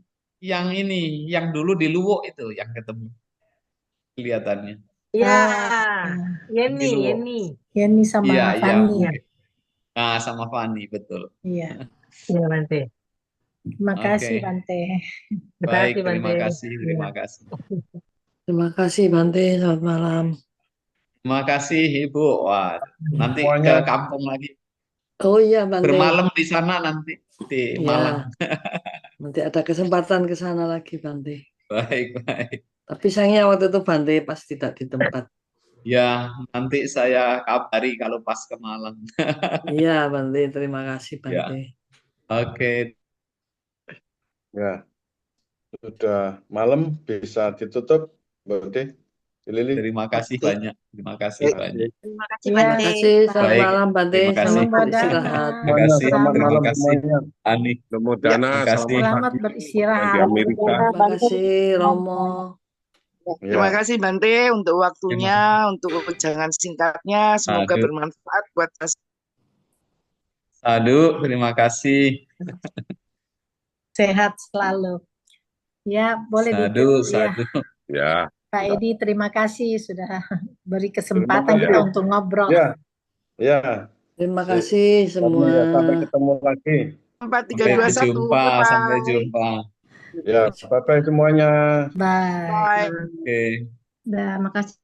ini, yang dulu di Luwuk itu yang ketemu kelihatannya. Iya, Di Yeni, Luwuk. Yeni. Yeni sama Iya, iya. Fanny. Oke. Nah, sama Fanny, betul. Iya. Iya Bante. Terima kasih, Oke. Bante. Baik, Terima terima kasih, kasih, Bante. terima kasih. Terima kasih Bante, selamat malam. Terima kasih Ibu. Wah, nanti ke Semuanya. kampung lagi. Oh iya Bante. Bermalam di sana nanti di Malang. Nanti ada kesempatan ke sana lagi Bante. Baik, baik. Tapi sayangnya waktu itu Bante pas tidak di tempat. Ya, nanti saya kabari kalau pas ke Malang. Iya Bante, terima kasih Ya. Bante. Oke. Ya, sudah malam, bisa ditutup, Bante. Lili. Terima kasih banyak. Terima kasih banyak. Terima kasih Iya. Bante. Terima kasih, selamat Baik. malam Bante, Terima kasih. selamat beristirahat. Terima kasih. Selamat Terima malam kasih. semuanya. Ani. Namo Ya, Dana, terima kasih. Selamat di beristirahat. Amerika. Terima kasih Romo. Terima Ya. kasih Bante untuk waktunya, untuk jangan singkatnya. Semoga Aduh. bermanfaat buat Aduh, terima kasih. Sehat selalu. Ya, boleh Sadu, ditutup ya. sadu. Ya. Pak Edi, terima kasih sudah beri kesempatan Terima kita kasih. untuk ngobrol. Ya, ya. Terima kasih semua. Ya, sampai ketemu lagi. 4, 3, Sampai 2, 1. jumpa, sampai jumpa. Ya, bye-bye semuanya. Bye. Bye. Oke. Udah, makasih.